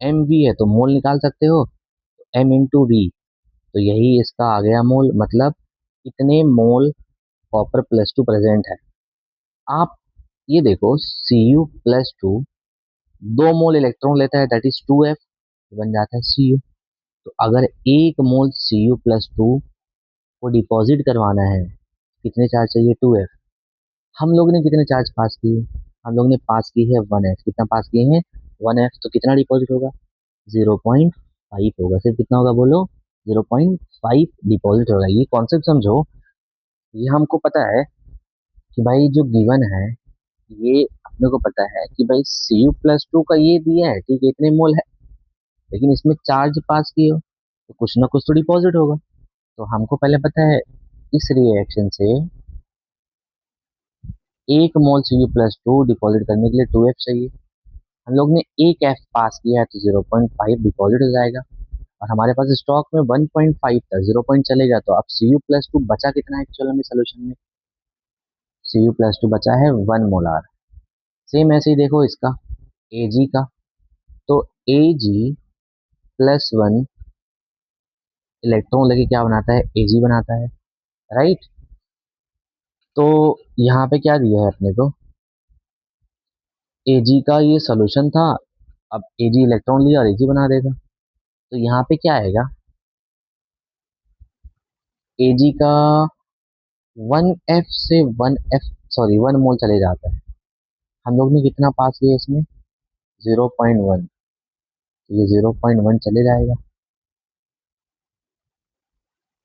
एम वी है, तो मोल निकाल सकते हो, m×v, तो यही इसका आ गया मोल, मतलब कितने मोल कॉपर+2 प्रेजेंट है। आप ये देखो Cu+2 2 मोल इलेक्ट्रॉन लेता है, दैट इज 2f, बन जाता है Cu। तो अगर 1 मोल Cu+2 को डिपॉजिट करवाना है, कितने चार्ज चाहिए, 2f। हम लोग ने कितने चार्ज पास किए, हम लोग ने पास की है 1f, कितना पास किए हैं 1f, तो कितना डिपॉजिट होगा 0.5 होगा, सिर्फ कितना होगा बोलो, 0.5 डिपॉजिट होगा। ये कॉन्सेप्ट समझो, ये हमको पता है कि भाई जो गिवन है, ये अपने को पता है कि भाई Cu+2 का ये दिया है, ठीक है, इतने मोल है, लेकिन इसमें चार्ज पास किए हो तो कुछ ना कुछ तो डिपॉजिट होगा। तो हमको पहले पता है इस रिएक्शन से एक मोल Cu+2 डिपॉजिट करने के लिए 2F चाहिए। हम लोग ने एक F पास किया है तो 0.5 डिपॉजिट हो जाएगा, और हमारे पास स्टॉक में 1.5 था, 0 पॉइंट चलेगा, तो अब Cu+2 बचा कितना एक्चुअल में सोल्यूशन में? Cu+2 बचा है 1 मोलार। सेम ऐसे ही देखो इसका Ag का, तो Ag+1 इलेक्ट्रॉन लेके क्या बनाता है? Ag बनाता है, राइट। तो यहाँ पे क्या दिया है अपने को? Ag का ये सोल्यूशन था, अब Ag इलेक्ट्रॉन लिया और Ag बना देगा। तो यहाँ पे क्या आएगा? Ag का 1F से 1 मोल चले जाता है। हम लोग ने कितना पास किया इसमें? 0.1, तो ये 0.1 चले जाएगा,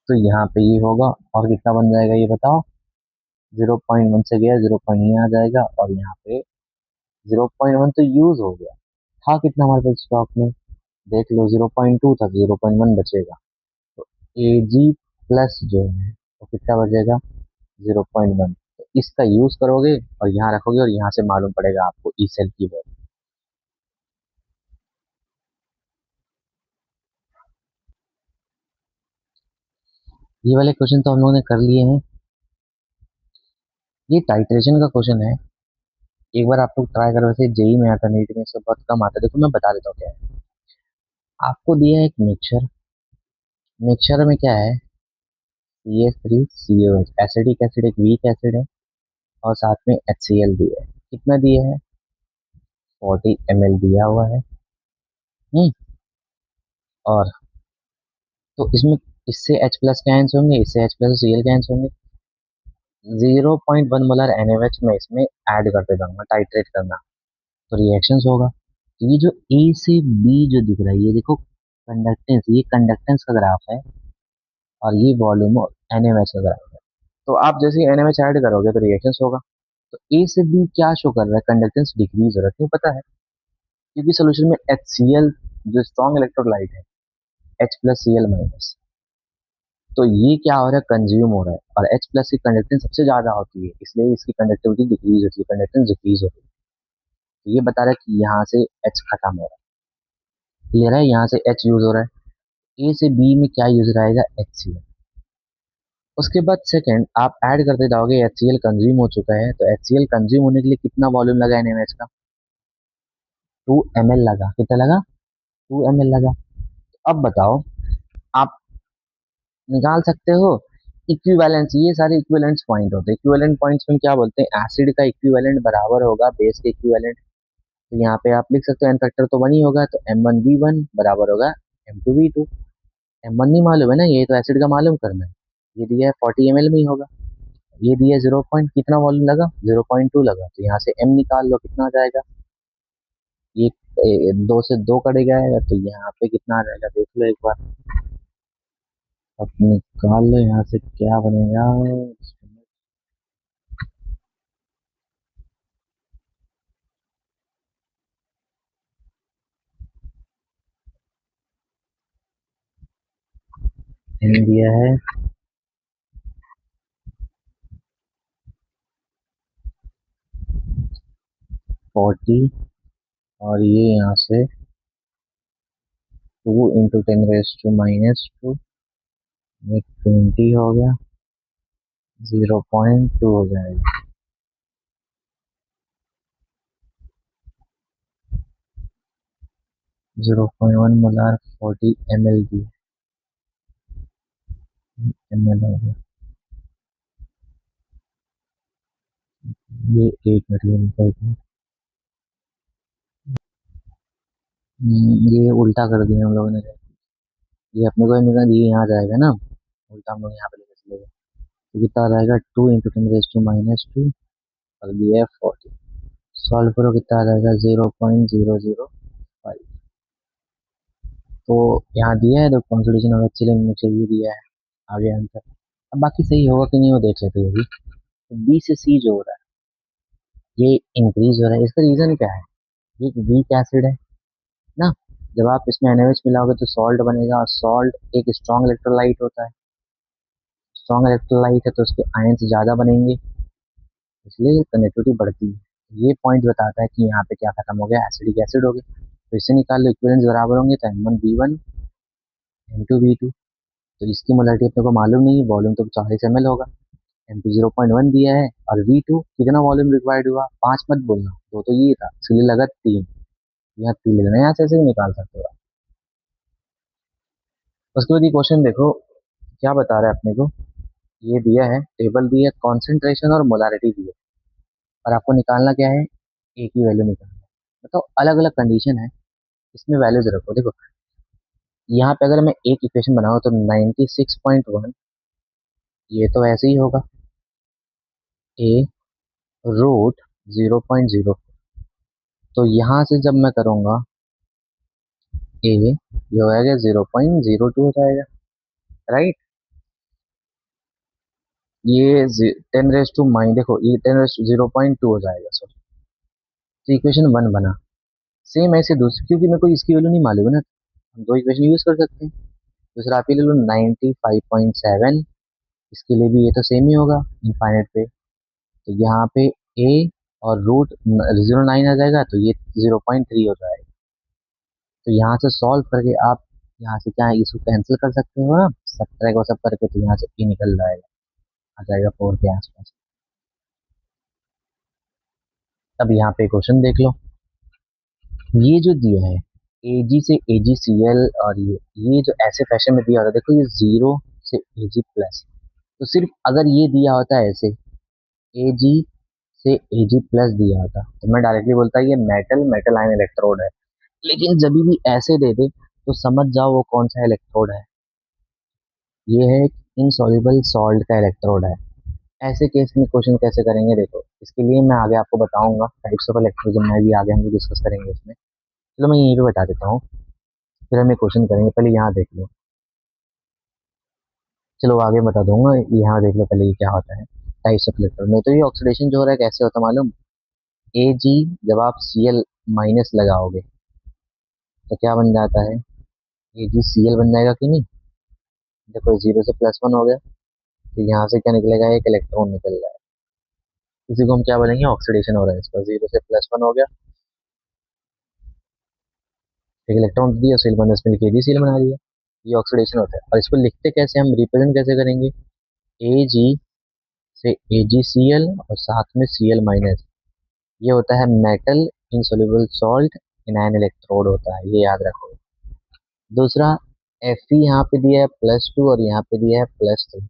तो यहाँ पे ये होगा, और कितना बन जाएगा ये बताओ? 0.1 से गया 0. आ जाएगा, और यहाँ पे 0.1 तो यूज हो गया। था कितना हमारे पास स्टॉक में? देख लो, 0.2 था, 0.1 बचेगा। तो Ag+ जो है वो कितना बचेगा? 0.1। तो इसका यूज करोगे और यहाँ रखोगे, और यहाँ से मालूम पड़ेगा आपको ई सेल की वैल्यू। ये वाले क्वेश्चन तो हम लोगों ने कर लिए हैं। ये टाइट्रेशन का क्वेश्चन है, एक बार आप लोग ट्राई करो। वैसे जेई में आता, नीट में सब बहुत कम आता है। देखो मैं बता देता हूँ क्या है। आपको दिया है एक मिक्सचर, मिक्सचर में क्या है? CH3COH, एसिडिक एसिड, एक वीक एसिड है, और साथ में HCl दिया है। कितना दिया है? 40 ml दिया हुआ है। हम्म। और तो इसमें, इससे H+ कैंसिल होंगे, इससे H+ Cl कैंसिल होंगे। 0.1 मोलर NaOH में इसमें ऐड करते जाऊंगा, टाइट्रेट करना, तो रिएक्शंस होगा। तो ये जो ए से बी जो दिख रहा है, ये देखो कंडक्टेंस, ये कंडक्टेंस का ग्राफ है, और ये वॉल्यूम और NaOH का ग्राफ है। तो आप जैसे ही NaOH ऐड करोगे तो रिएक्शंस होगा। तो ए से बी क्या शो कर रहा है? कंडक्टेंस डिक्रीज हो रहा है। क्यों पता है? क्योंकि सोल्यूशन में HCl जो स्ट्रॉन्ग इलेक्ट्रोलाइट है, H+Cl-, तो ये क्या हो रहा है? कंज्यूम हो रहा है, और H+ की कंडक्टेंस सबसे ज्यादा होती है, इसलिए इसकी कंडक्टिविटी डिक्रीज होती है, कंडक्टेंस डिक्रीज होती है। तो ये बता रहा है कि यहाँ से H खत्म हो रहा है, क्लियर है? यहाँ से H यूज हो रहा है। ए से बी में क्या यूज रहेगा? HCl। उसके बाद सेकंड आप ऐड करते जाओगे, HCl कंज्यूम हो चुका है, तो HCl कंज्यूम होने के लिए कितना वॉल्यूम लगा NaOH का? 2 ml लगा। कितना लगा? 2 ml लगा। अब बताओ, आप निकाल सकते हो इक्विवेलेंस। ये सारे इक्विवेलेंस पॉइंट होते हैं। इक्विवेलेंट पॉइंट्स में क्या बोलते हैं? एसिड का इक्विवेलेंट बराबर होगा बेस के इक्विवेलेंट। तो यहाँ पे आप लिख सकते हो एन फैक्टर तो 1 ही होगा, तो M1V1 बराबर होगा M2V2। M1 नहीं मालूम है ना, ये तो एसिड का मालूम करना है। ये दिया है 40 ml में ही होगा। ये दिया 0 पॉइंट, कितना वॉल्यूम लगा? 0.2 लगा, तो यहाँ से M निकाल लो, कितना आ जाएगा? ये 2 से 2 कटेगा, तो यहाँ पे कितना आ जाएगा देख लो एक बार। अब निकाल लो यहाँ से क्या बनेगा। M दिया है 40, और ये यहाँ से 2 × 10⁻², ये 20 हो गया, 0.2 हो जाएगा। 0.1 मोलार 40 ml की ml हो गया। ये एक मिनट, ये उल्टा कर दिया हम लोगों ने। ये अपने को निकल, ये यहाँ जाएगा ना, उल्टा हम लोग यहाँ पे लेके चलेंगे, तो कितना आ जाएगा? 2 × 10⁻², और बी है 40। सॉल्व करो, कितना आ जाएगा? 0.005। तो यहाँ दिया है तो कॉन्सोल्यूशन ऑफ एथिलीन मुझे ये दिया है, आगे आंसर। अब बाकी सही होगा कि नहीं वो देख लेते हैं। तो बी से सी जो हो रहा है, ये इंक्रीज हो रहा है, इसका रीजन क्या है? ये एक वीक एसिड है ना। जब आप इसमें NaOH मिलाओगे तो सॉल्ट बनेगा, और सॉल्ट एक स्ट्रॉन्ग इलेक्ट्रोलाइट होता है। स्ट्रॉन्ग इलेक्ट्रोलाइट है तो उसके आयंस ज्यादा बनेंगे, इसलिए कनेक्टिविटी बढ़ती है। ये पॉइंट बताता है कि यहाँ पे क्या खत्म हो गया, एसिडिक एसिड हो गया। तो इससे निकाल लो, इक्विवेलेंस बराबर होंगे तो M1V1 M2V2। तो इसकी मोलरिटी अपने को मालूम नहीं है, वॉल्यूम तो 40 ml होगा, M2 0.1 दिया है, और V2 कितना वॉल्यूम रिक्वायर्ड हुआ, 5 मत बोलना, तो ये था, इसलिए लगा 3। यहाँ 3 लेना, यहाँ से ऐसे ही निकाल सकते हो। उसके बाद ये क्वेश्चन देखो क्या बता रहा है अपने को। ये दिया है, टेबल दी है, कॉन्सेंट्रेशन और मोलारिटी दी है, और आपको निकालना क्या है, एक ही वैल्यू निकालना है। बताओ अलग अलग कंडीशन है, इसमें वैल्यूज रखो। देखो यहाँ पे अगर मैं एक इक्वेशन बनाऊँ तो 96.1, ये तो ऐसे ही होगा, ए रूट 0.0। तो यहाँ से जब मैं करूँगा ए, ये हो जाएगा 0.02 हो जाएगा, राइट। ये 10⁻⁻, देखो ये 10⁻⁴ हो जाएगा, सॉरी। तो इक्वेशन 1 बना। सेम ऐसे दूसरी, क्योंकि मेरे को इसकी वैल्यू नहीं मालूम है ना, हम दो इक्वेशन यूज कर सकते हैं। दूसरा आप ही ले लो 95.7, इसके लिए भी ये तो सेम ही होगा इनफाइनाइट पे। तो यहाँ पे ए और रूट 0.9 आ जाएगा, तो ये 0.3 हो जाएगा। तो यहाँ से सॉल्व करके आप यहाँ से क्या है, इसको कैंसिल कर सकते हो आप, सब तरह को सब करके, तो यहाँ से ए निकल जाएगा, आ जाएगा 4 के आसपास। अब यहाँ पे क्वेश्चन देख लो, ये जो दिया है एजी से AgCl, और ये जो ऐसे फैशन में दिया होता है, देखो ये 0 से Ag+, तो सिर्फ अगर ये दिया होता है ऐसे Ag से Ag+ दिया होता तो मैं डायरेक्टली बोलता ये मेटल मेटल आयन इलेक्ट्रोड है। लेकिन जब भी ऐसे दे दे तो समझ जाओ वो कौन सा इलेक्ट्रोड है, ये है इनसॉल्युबल सॉल्ट का इलेक्ट्रोड है। ऐसे केस में क्वेश्चन कैसे करेंगे, देखो इसके लिए मैं आगे आपको बताऊंगा टाइप्स ऑफ इलेक्ट्रोड, में भी आगे हम लोग डिस्कस करेंगे इसमें। चलो मैं यहीं पे बता देता हूँ, फिर हम क्वेश्चन करेंगे, पहले यहाँ देख लो। चलो आगे बता दूंगा, यहाँ देख लो पहले ये क्या होता है टाइप्स ऑफ इलेक्ट्रोड में। तो ये ऑक्सीडेशन जो हो रहा है कैसे होता है मालूम, Ag जब आप Cl- लगाओगे तो क्या बन जाता है, AgCl बन जाएगा कि नहीं। देखो 0 से +1 हो गया, तो यहाँ से क्या निकलेगा, एक इलेक्ट्रॉन निकल रहा है, इसी को हम क्या बोलेंगे, ऑक्सीडेशन हो रहा है इसका। 0 से +1 हो गया, एक इलेक्ट्रॉन दिया, सील माइनस मिलकर AgCl बना दिया, ये ऑक्सीडेशन होता है। और इसको लिखते कैसे, हम रिप्रेजेंट कैसे करेंगे, Ag से AgCl और साथ में Cl-, ये होता है metal insoluble salt in an electrode होता है, ये याद रखो। दूसरा Fe यहाँ पे दिया है +2 और यहाँ पे दिया है +3,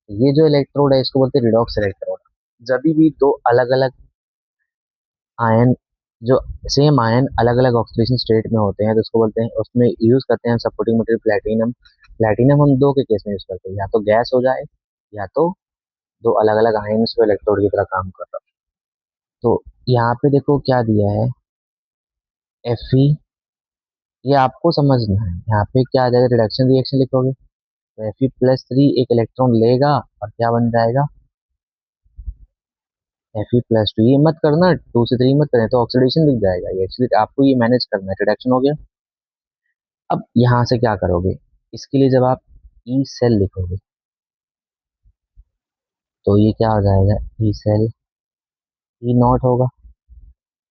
ये जो इलेक्ट्रोड है इसको बोलते हैं रिडॉक्स इलेक्ट्रोड। जब भी दो अलग अलग आयन, जो सेम आयन अलग अलग ऑक्सीडेशन स्टेट में होते हैं, तो उसको बोलते हैं, उसमें यूज करते हैं सपोर्टिंग मटेरियल प्लेटिनम। प्लेटिनम हम दो के केस में यूज करते हैं, या तो गैस हो जाए या तो दो अलग अलग आयन जो इलेक्ट्रोड की तरह काम कर रहा है। तो यहाँ पे देखो क्या दिया है, Fe, ये आपको समझना है, यहाँ पे क्या आ जाएगा, रिडक्शन रिएक्शन लिखोगे तो Fe+3 एक इलेक्ट्रॉन लेगा और क्या बन जाएगा, Fe+2। ये मत करना 2 से 3 मत करें, तो ऑक्सीडेशन दिख जाएगा, ये एक्चुअली आपको ये मैनेज करना है, रिडक्शन हो गया। अब यहाँ से क्या करोगे, इसके लिए जब आप ई सेल लिखोगे तो ये क्या हो जाएगा, ई सेल ई नॉट होगा,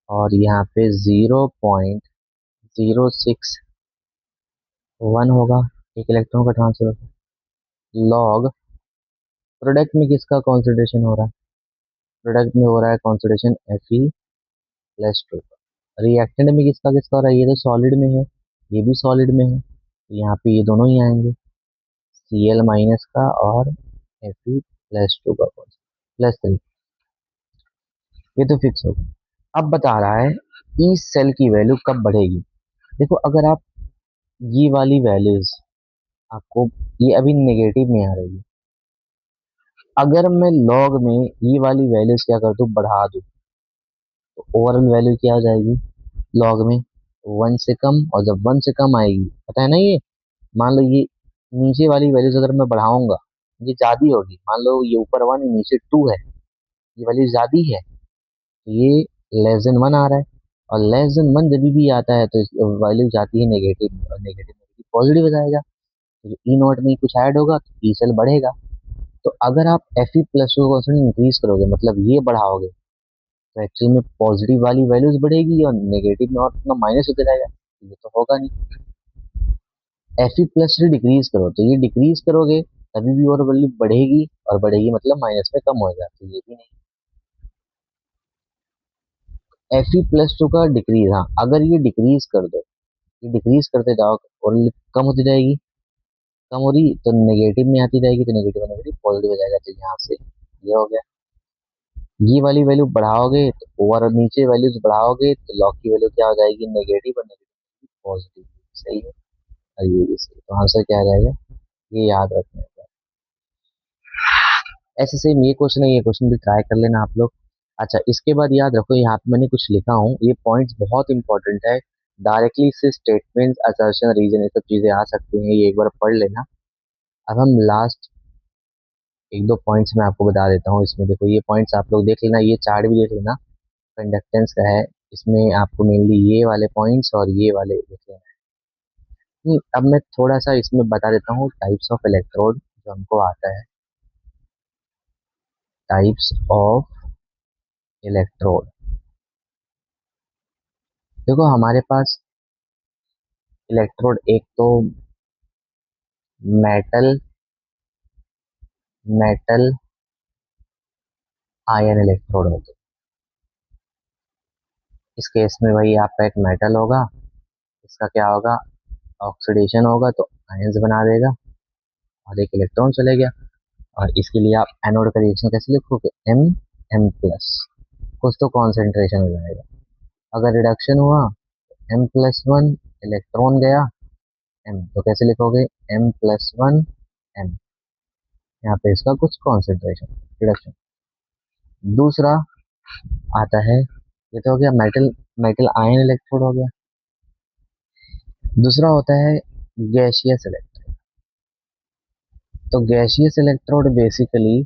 और यहाँ पे 0.061 होगा, एक इलेक्ट्रॉन का ट्रांसफर। लॉग प्रोडक्ट में किसका कॉन्सेंट्रेशन हो रहा है, प्रोडक्ट में हो रहा है कॉन्सेंट्रेशन Fe+2। रिएक्टेंट में किसका किसका हो रहा है, ये तो सॉलिड में है, ये भी सॉलिड में है, तो यहाँ पे ये दोनों ही आएंगे, Cl- का और Fe+2 का +3, ये तो फिक्स होगा। अब बता रहा है इस सेल की वैल्यू कब बढ़ेगी। देखो अगर आप ये वाली वैल्यूज आपको, ये अभी नेगेटिव में आ रही है, अगर मैं लॉग में ये वाली वैल्यूज क्या कर दूं, बढ़ा दूं, तो ओवरऑल वैल्यू क्या हो जाएगी, लॉग में 1 से कम, और जब 1 से कम आएगी, पता है ना ये, मान लो ये नीचे वाली वैल्यूज अगर मैं बढ़ाऊंगा ये ज्यादा होगी, मान लो ये ऊपर 1 नीचे 2 है, ये वैल्यू ज्यादा है, तो ये << 1 आ रहा है, और <<1 जब भी आता है तो वैल्यू जाती है नेगेटिव, और नेगेटिव पॉजिटिव हो जाएगा, तो ई नॉट में कुछ ऐड होगा तो ई सेल बढ़ेगा। तो अगर आप Fe+ को कॉन्सेंट्रेशन इंक्रीज करोगे, मतलब ये बढ़ाओगे, तो एक्चुअल में पॉजिटिव वाली वैल्यूज बढ़ेगी और नेगेटिव में और अपना माइनस होते रहेगा, ये तो होगा नहीं। Fe+ से डिक्रीज करो, तो ये डिक्रीज करोगे तभी भी और वैल्यू बढ़ेगी, और बढ़ेगी मतलब माइनस में कम होगा, तो ये भी नहीं। Fe+2 का डिक्रीज, हाँ अगर ये डिक्रीज कर दो, ये डिक्रीज करते जाओ और कम होती जाएगी, कम हो रही तो नेगेटिव में आती जाएगी, तो नेगेटिव नेगेटिव पॉजिटिव हो जाएगा, तो यहाँ से ये हो गया। ये वाली वैल्यू बढ़ाओगे तो ओवर, और नीचे वैल्यूज बढ़ाओगे तो लॉग की वैल्यू क्या हो जाएगी, नेगेटिव, और नेगेटिव पॉजिटिव। सही है, और ये भी सही, तो आंसर क्या आ जाएगा, ये याद रखना है। ऐसे सेम ये क्वेश्चन है, ये क्वेश्चन भी ट्राई कर लेना आप लोग। अच्छा, इसके बाद याद रखो, यहाँ पे मैंने कुछ लिखा हूँ, ये पॉइंट्स बहुत इंपॉर्टेंट है। डायरेक्टली से स्टेटमेंट, असर्शन, रीजन, ये सब चीजें आ सकती हैं, ये एक बार पढ़ लेना। अब हम लास्ट एक दो पॉइंट्स मैं आपको बता देता हूँ। इसमें देखो, ये पॉइंट्स आप लोग देख लेना, ये चार्ट भी देख लेना, कंडक्टेंस का है। इसमें आपको मेनली ये वाले पॉइंट्स और ये वाले देख लेना है। अब मैं थोड़ा सा इसमें बता देता हूँ टाइप्स ऑफ इलेक्ट्रोड जो हमको आता है। टाइप्स ऑफ इलेक्ट्रोड, देखो हमारे पास इलेक्ट्रोड, एक तो मेटल, मेटल आयन इलेक्ट्रोड होते हैं। इस केस में भाई आपका एक मेटल होगा, इसका क्या होगा, ऑक्सीडेशन होगा तो आयंस बना देगा, और एक इलेक्ट्रॉन चले गया। और इसके लिए आप एनोड का रिएक्शन कैसे लिखोगे, M+, कुछ तो कॉन्सेंट्रेशन हो जाएगा। अगर रिडक्शन हुआ, M+1, इलेक्ट्रॉन गया M, तो कैसे लिखोगे, M+1 M, यहाँ पे इसका कुछ कॉन्सेंट्रेशन, रिडक्शन। दूसरा आता है, ये तो हो गया मेटल, मेटल आयन इलेक्ट्रोड हो गया। दूसरा होता है गैसियस इलेक्ट्रोड। तो गैसियस इलेक्ट्रोड बेसिकली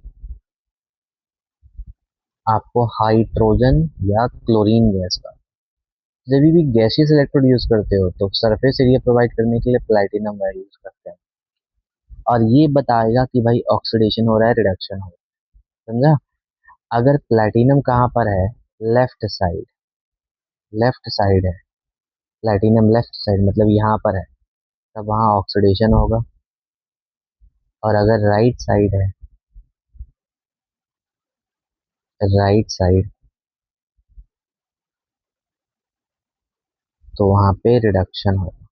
आपको हाइड्रोजन या क्लोरीन गैस का, जब भी गैसियस इलेक्ट्रोड यूज करते हो तो सरफेस एरिया प्रोवाइड करने के लिए प्लैटिनम वायर यूज करते हैं, और ये बताएगा कि भाई ऑक्सीडेशन हो रहा है, रिडक्शन हो रहा है, समझा। अगर प्लैटिनम कहाँ पर है, लेफ्ट साइड, लेफ्ट साइड है प्लैटिनम, लेफ्ट साइड मतलब यहाँ पर है, तब वहाँ ऑक्सीडेशन होगा। और अगर राइट साइड है, राइट साइड, तो वहाँ पे रिडक्शन होगा।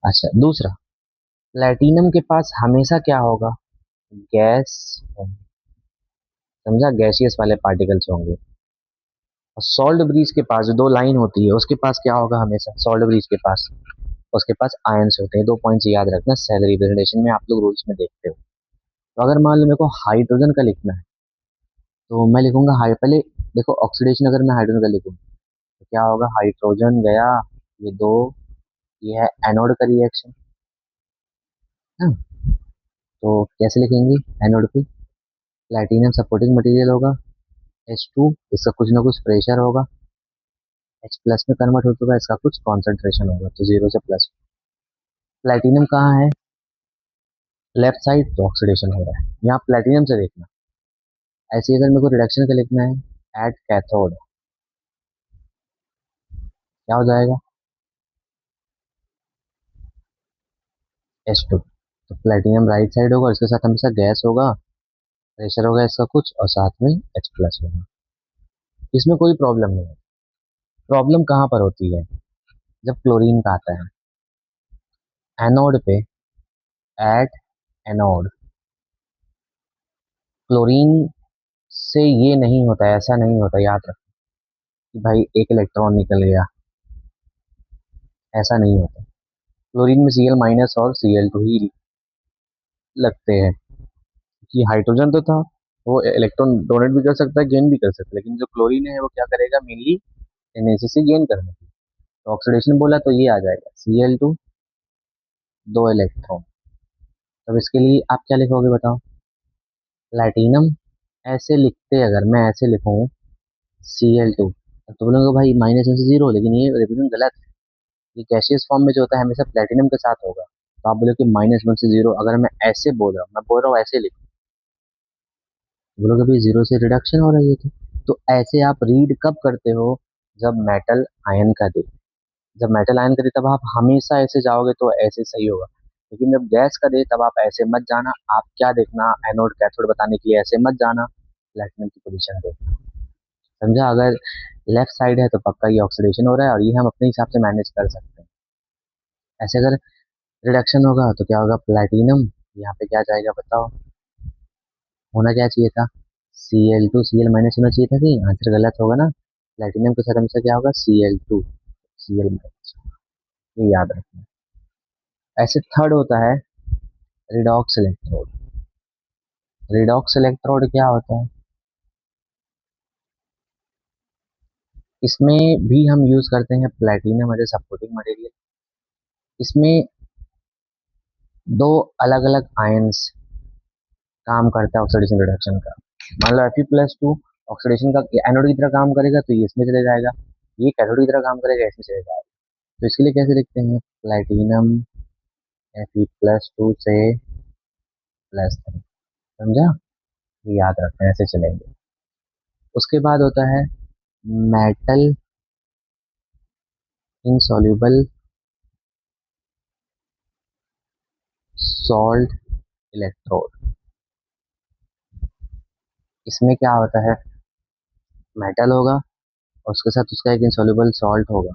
अच्छा, दूसरा, प्लैटिनम के पास हमेशा क्या होगा, गैस होगी, समझा, गैसियस वाले पार्टिकल्स होंगे। और सॉल्ट ब्रिज के पास जो दो लाइन होती है, उसके पास क्या होगा हमेशा, सॉल्ट ब्रिज के पास, उसके पास आयंस होते हैं। दो पॉइंट्स याद रखना, सेल रिप्रेजेंटेशन में आप लोग रूल्स में देखते हो। तो अगर मान लो मेरे को हाइड्रोजन का लिखना है, तो मैं लिखूंगा हाई, पहले देखो ऑक्सीडेशन अगर मैं हाइड्रोजन का लिखूँ तो क्या होगा, हाइड्रोजन गया, ये दो, ये है एनोड का रिएक्शन, है। तो कैसे लिखेंगे, एनोड पे प्लैटिनम सपोर्टिंग मटेरियल होगा, H2, इसका कुछ ना कुछ प्रेशर होगा, H+ में कन्वर्ट हो चुका है, इसका कुछ कॉन्सेंट्रेशन होगा, तो 0 से प्लस। प्लैटिनम कहाँ है, लेफ्ट साइड, तो ऑक्सीडेशन हो रहा है, यहाँ प्लैटिनम से देखना। ऐसे ही अगर मेरे को रिडक्शन का लिखना है, एट कैथोड, क्या हो जाएगा, H2, तो प्लैटिनम राइट साइड होगा, इसके साथ हमेशा गैस होगा, प्रेशर होगा इसका कुछ, और साथ में H+ होगा। इसमें कोई प्रॉब्लम नहीं है। प्रॉब्लम कहाँ पर होती है, जब क्लोरीन का आता है, एनोड पे, एट एनोड, क्लोरीन से ये नहीं होता है, ऐसा नहीं होता, याद रखो कि भाई एक इलेक्ट्रॉन निकल गया, ऐसा नहीं होता। क्लोरीन में Cl- और Cl2 ही लगते हैं, कि हाइड्रोजन तो था, वो इलेक्ट्रॉन डोनेट भी कर सकता है, गेन भी कर सकता है, लेकिन जो क्लोरीन है वो क्या करेगा, मेनली एनएसी से गेन करने की। तो ऑक्सीडेशन बोला तो ये आ जाएगा, Cl2, दो इलेक्ट्रॉन। तब इसके लिए आप क्या लिखोगे बताओ, प्लैटिनम, ऐसे लिखते अगर मैं ऐसे लिखूं Cl2, तो बोलोगे भाई माइनस से 0, लेकिन ये रिप्रेजेंट गलत है। ये गैसियस फॉर्म में जो होता है हमेशा प्लैटिनम के साथ होगा, तो आप बोलो कि -1 से 0, अगर मैं ऐसे बोल रहा हूँ, मैं बोल रहा हूँ ऐसे लिखो, बोलोगे भाई 0 से रिडक्शन हो रही है तो ऐसे आप रीड कब करते हो, जब मेटल आयन का दे, जब मेटल आयन करे तब आप हमेशा ऐसे जाओगे तो ऐसे सही होगा, लेकिन जब गैस का दे तब आप ऐसे मत जाना, आप क्या देखना, एनोड कैथोड बताने के लिए ऐसे मत जाना, प्लेटिनम की पोजीशन देखना। समझा? अगर लेफ्ट साइड है तो पक्का ये ऑक्सीडेशन हो रहा है और ये हम अपने हिसाब से मैनेज कर सकते हैं। ऐसे अगर रिडक्शन होगा तो क्या होगा, प्लेटिनम यहाँ पे क्या जाएगा बताओ, होना क्या चाहिए था, Cl2 Cl- होना चाहिए था कि आंसर गलत होगा ना, प्लेटिनम के साथ हमेशा क्या होगा, Cl2 Cl-, ये याद रखना। ऐसे थर्ड होता है रिडॉक्स इलेक्ट्रोड। रिडॉक्स इलेक्ट्रोड क्या होता है, इसमें भी हम यूज करते हैं platinum as a supporting material. इसमें दो अलग अलग आयंस काम करता है ऑक्सीडेशन रिडक्शन का। मान लो Fe+2 ऑक्सीडेशन का एनोड की तरह काम करेगा तो ये इसमें चले जाएगा, ये कैथोड की तरह काम करेगा इसमें चले जाएगा। तो इसके लिए कैसे लिखते हैं, प्लेटिनम Fe+2 से +3। समझा? ये याद रखना है, ऐसे चलेंगे। उसके बाद होता है मेटल इनसॉल्युबल सॉल्ट इलेक्ट्रोड। इसमें क्या होता है, मेटल होगा और उसके साथ उसका एक इनसॉल्युबल सॉल्ट होगा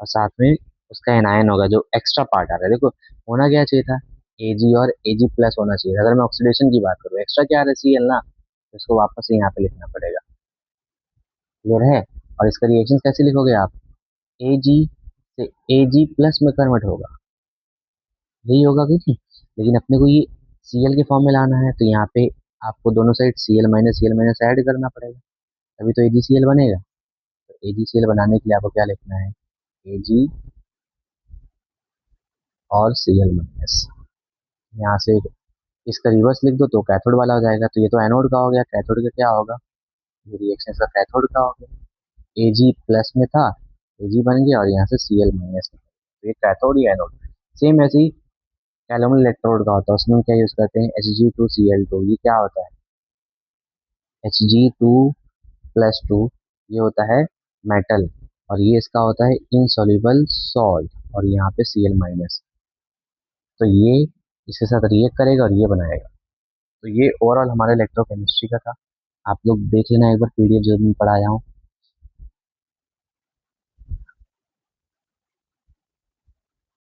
और साथ में उसका एनायन होगा जो एक्स्ट्रा पार्ट आ रहा है। देखो होना क्या चाहिए था, Ag और Ag+ होना चाहिए था। अगर मैं ऑक्सीडेशन की बात करूँ, एक्स्ट्रा क्या आ रहा है, Cl ना, तो इसको वापस से यहाँ पे लिखना पड़ेगा। क्लियर है? और इसका रिएक्शन कैसे लिखोगे आप, Ag से Ag+ में कन्वर्ट होगा, यही होगा क्योंकि, लेकिन अपने को ये Cl के फॉर्म में लाना है तो यहाँ पे आपको दोनों साइड Cl- ऐड करना पड़ेगा, तभी तो AgCl बनेगा। तो AgCl बनाने के लिए आपको क्या लिखना है, Ag और Cl-, यहाँ से इसका रिवर्स लिख दो तो कैथोड वाला हो जाएगा, तो ये तो एनोड का हो गया, कैथोड का क्या होगा, ये रिएक्शन इसका कैथोड का हो गया। Ag+ में था, Ag बन गया और यहाँ से Cl-, तो ये कैथोड या एनोड। सेम ऐसे ही कैलोमल इलेक्ट्रोड का होता है, उसमें क्या यूज करते हैं, Hg2Cl2। ये क्या होता है, Hg2+2, ये होता है मेटल और ये इसका होता है इनसॉल्युबल सॉल्ट और यहाँ पे Cl-। तो ये इसके साथ रिएक्ट करेगा और ये बनाएगा। तो ये ओवरऑल हमारे इलेक्ट्रोकेमिस्ट्री का था। आप लोग देख लेना एक बार PDF जो मैं पढ़ाया हूँ।